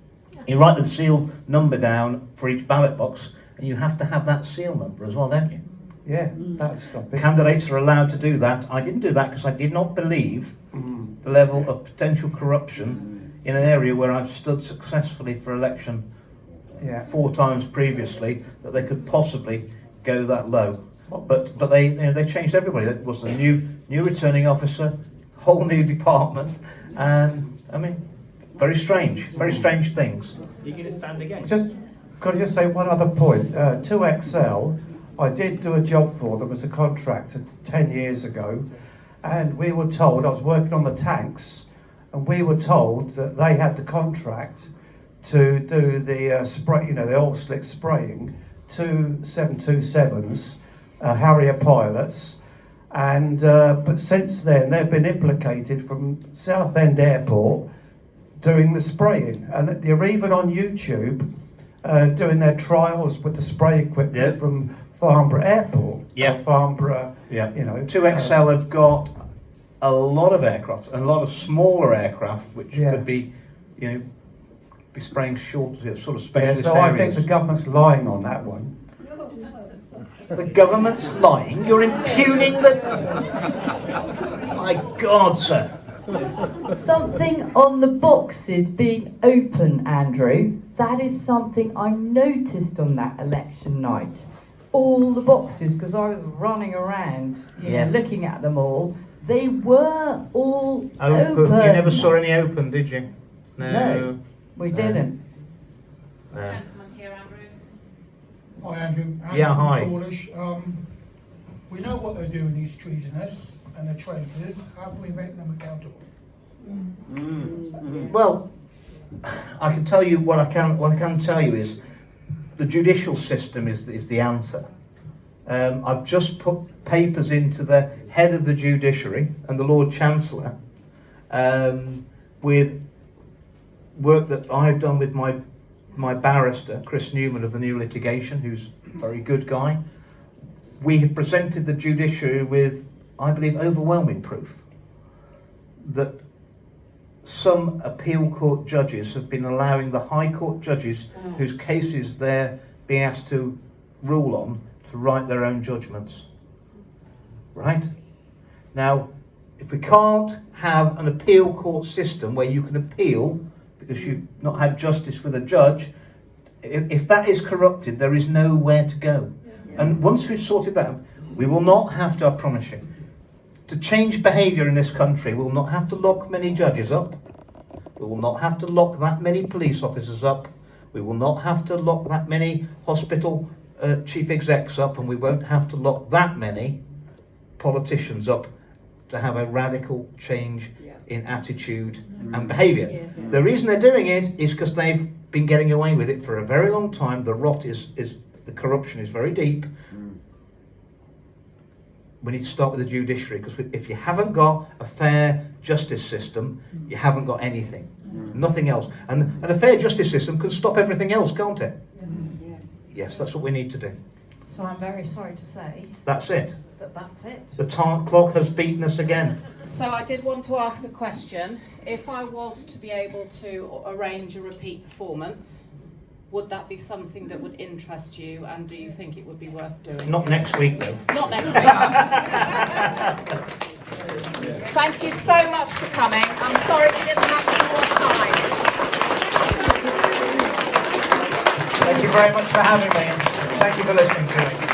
Speaker 1: you write the seal number down for each ballot box, and you have to have that seal number as well, don't you?
Speaker 11: Yeah, that's stopping.
Speaker 1: Candidates are allowed to do that. I didn't do that because I did not believe the level of potential corruption in an area where I've stood successfully for election 4 times previously, that they could possibly go that low. But they changed everybody. It was a new returning officer, whole new department, and I mean, very strange things.
Speaker 3: You're going to stand again?
Speaker 11: Could I just say one other point? 2XL, I did do a job for them as a contractor 10 years ago, and we were told, I was working on the tanks, and we were told that they had the contract to do the spray, the oil slick spraying, 2 727s, Harrier pilots, and but since then they've been implicated from Southend Airport doing the spraying, and they're even on YouTube doing their trials with the spray equipment from Farnborough Airport. Farnborough,
Speaker 1: 2XL have got a lot of aircraft, and a lot of smaller aircraft, which could be, be spraying short sort of specialist
Speaker 11: so
Speaker 1: areas.
Speaker 11: I think the government's lying on that one.
Speaker 1: The government's lying? You're impugning the... My God, sir.
Speaker 7: Something on the boxes being open, Andrew. That is something I noticed on that election night. All the boxes, because I was running around, looking at them all. They were all open.
Speaker 1: You never saw any open, did you?
Speaker 7: No, we didn't.
Speaker 1: No.
Speaker 20: Hi, Andrew.
Speaker 1: Yeah, hi.
Speaker 20: Cornish. We know what they're doing, these treasonous and the traitors. How can we make them accountable?
Speaker 1: Well, I can tell you what I can tell you is the judicial system is the answer. I've just put papers into the head of the judiciary and the Lord Chancellor with work that I've done with my barrister, Chris Newman of the New Litigation, who's a very good guy, we have presented the judiciary with, I believe, overwhelming proof that some appeal court judges have been allowing the High Court judges whose cases they're being asked to rule on to write their own judgments. Right? Now, if we can't have an appeal court system where you can appeal because you've not had justice with a judge, if that is corrupted, there is nowhere to go. And once we've sorted that, we will not have to, I promise you, to change behaviour in this country, we'll not have to lock many judges up. We will not have to lock that many police officers up. We will not have to lock that many hospital chief execs up, and we won't have to lock that many politicians up to have a radical change in attitude and behaviour. The reason they're doing it is because they've been getting away with it for a very long time. The rot is the corruption is very deep. We need to start with the judiciary, because if you haven't got a fair justice system, you haven't got anything, nothing else. And a fair justice system can stop everything else, can't it? Yes, that's what we need to do.
Speaker 4: So I'm very sorry to say
Speaker 1: That's it.
Speaker 4: that's it.
Speaker 1: The Taunton clock has beaten us again.
Speaker 4: So I did want to ask a question. If I was to be able to arrange a repeat performance, would that be something that would interest you, and do you think it would be worth doing?
Speaker 1: Not next week, though.
Speaker 4: Not next week. Thank you so much for coming. I'm sorry we didn't have any more time.
Speaker 1: Thank you very much for having me, and thank you for listening to me.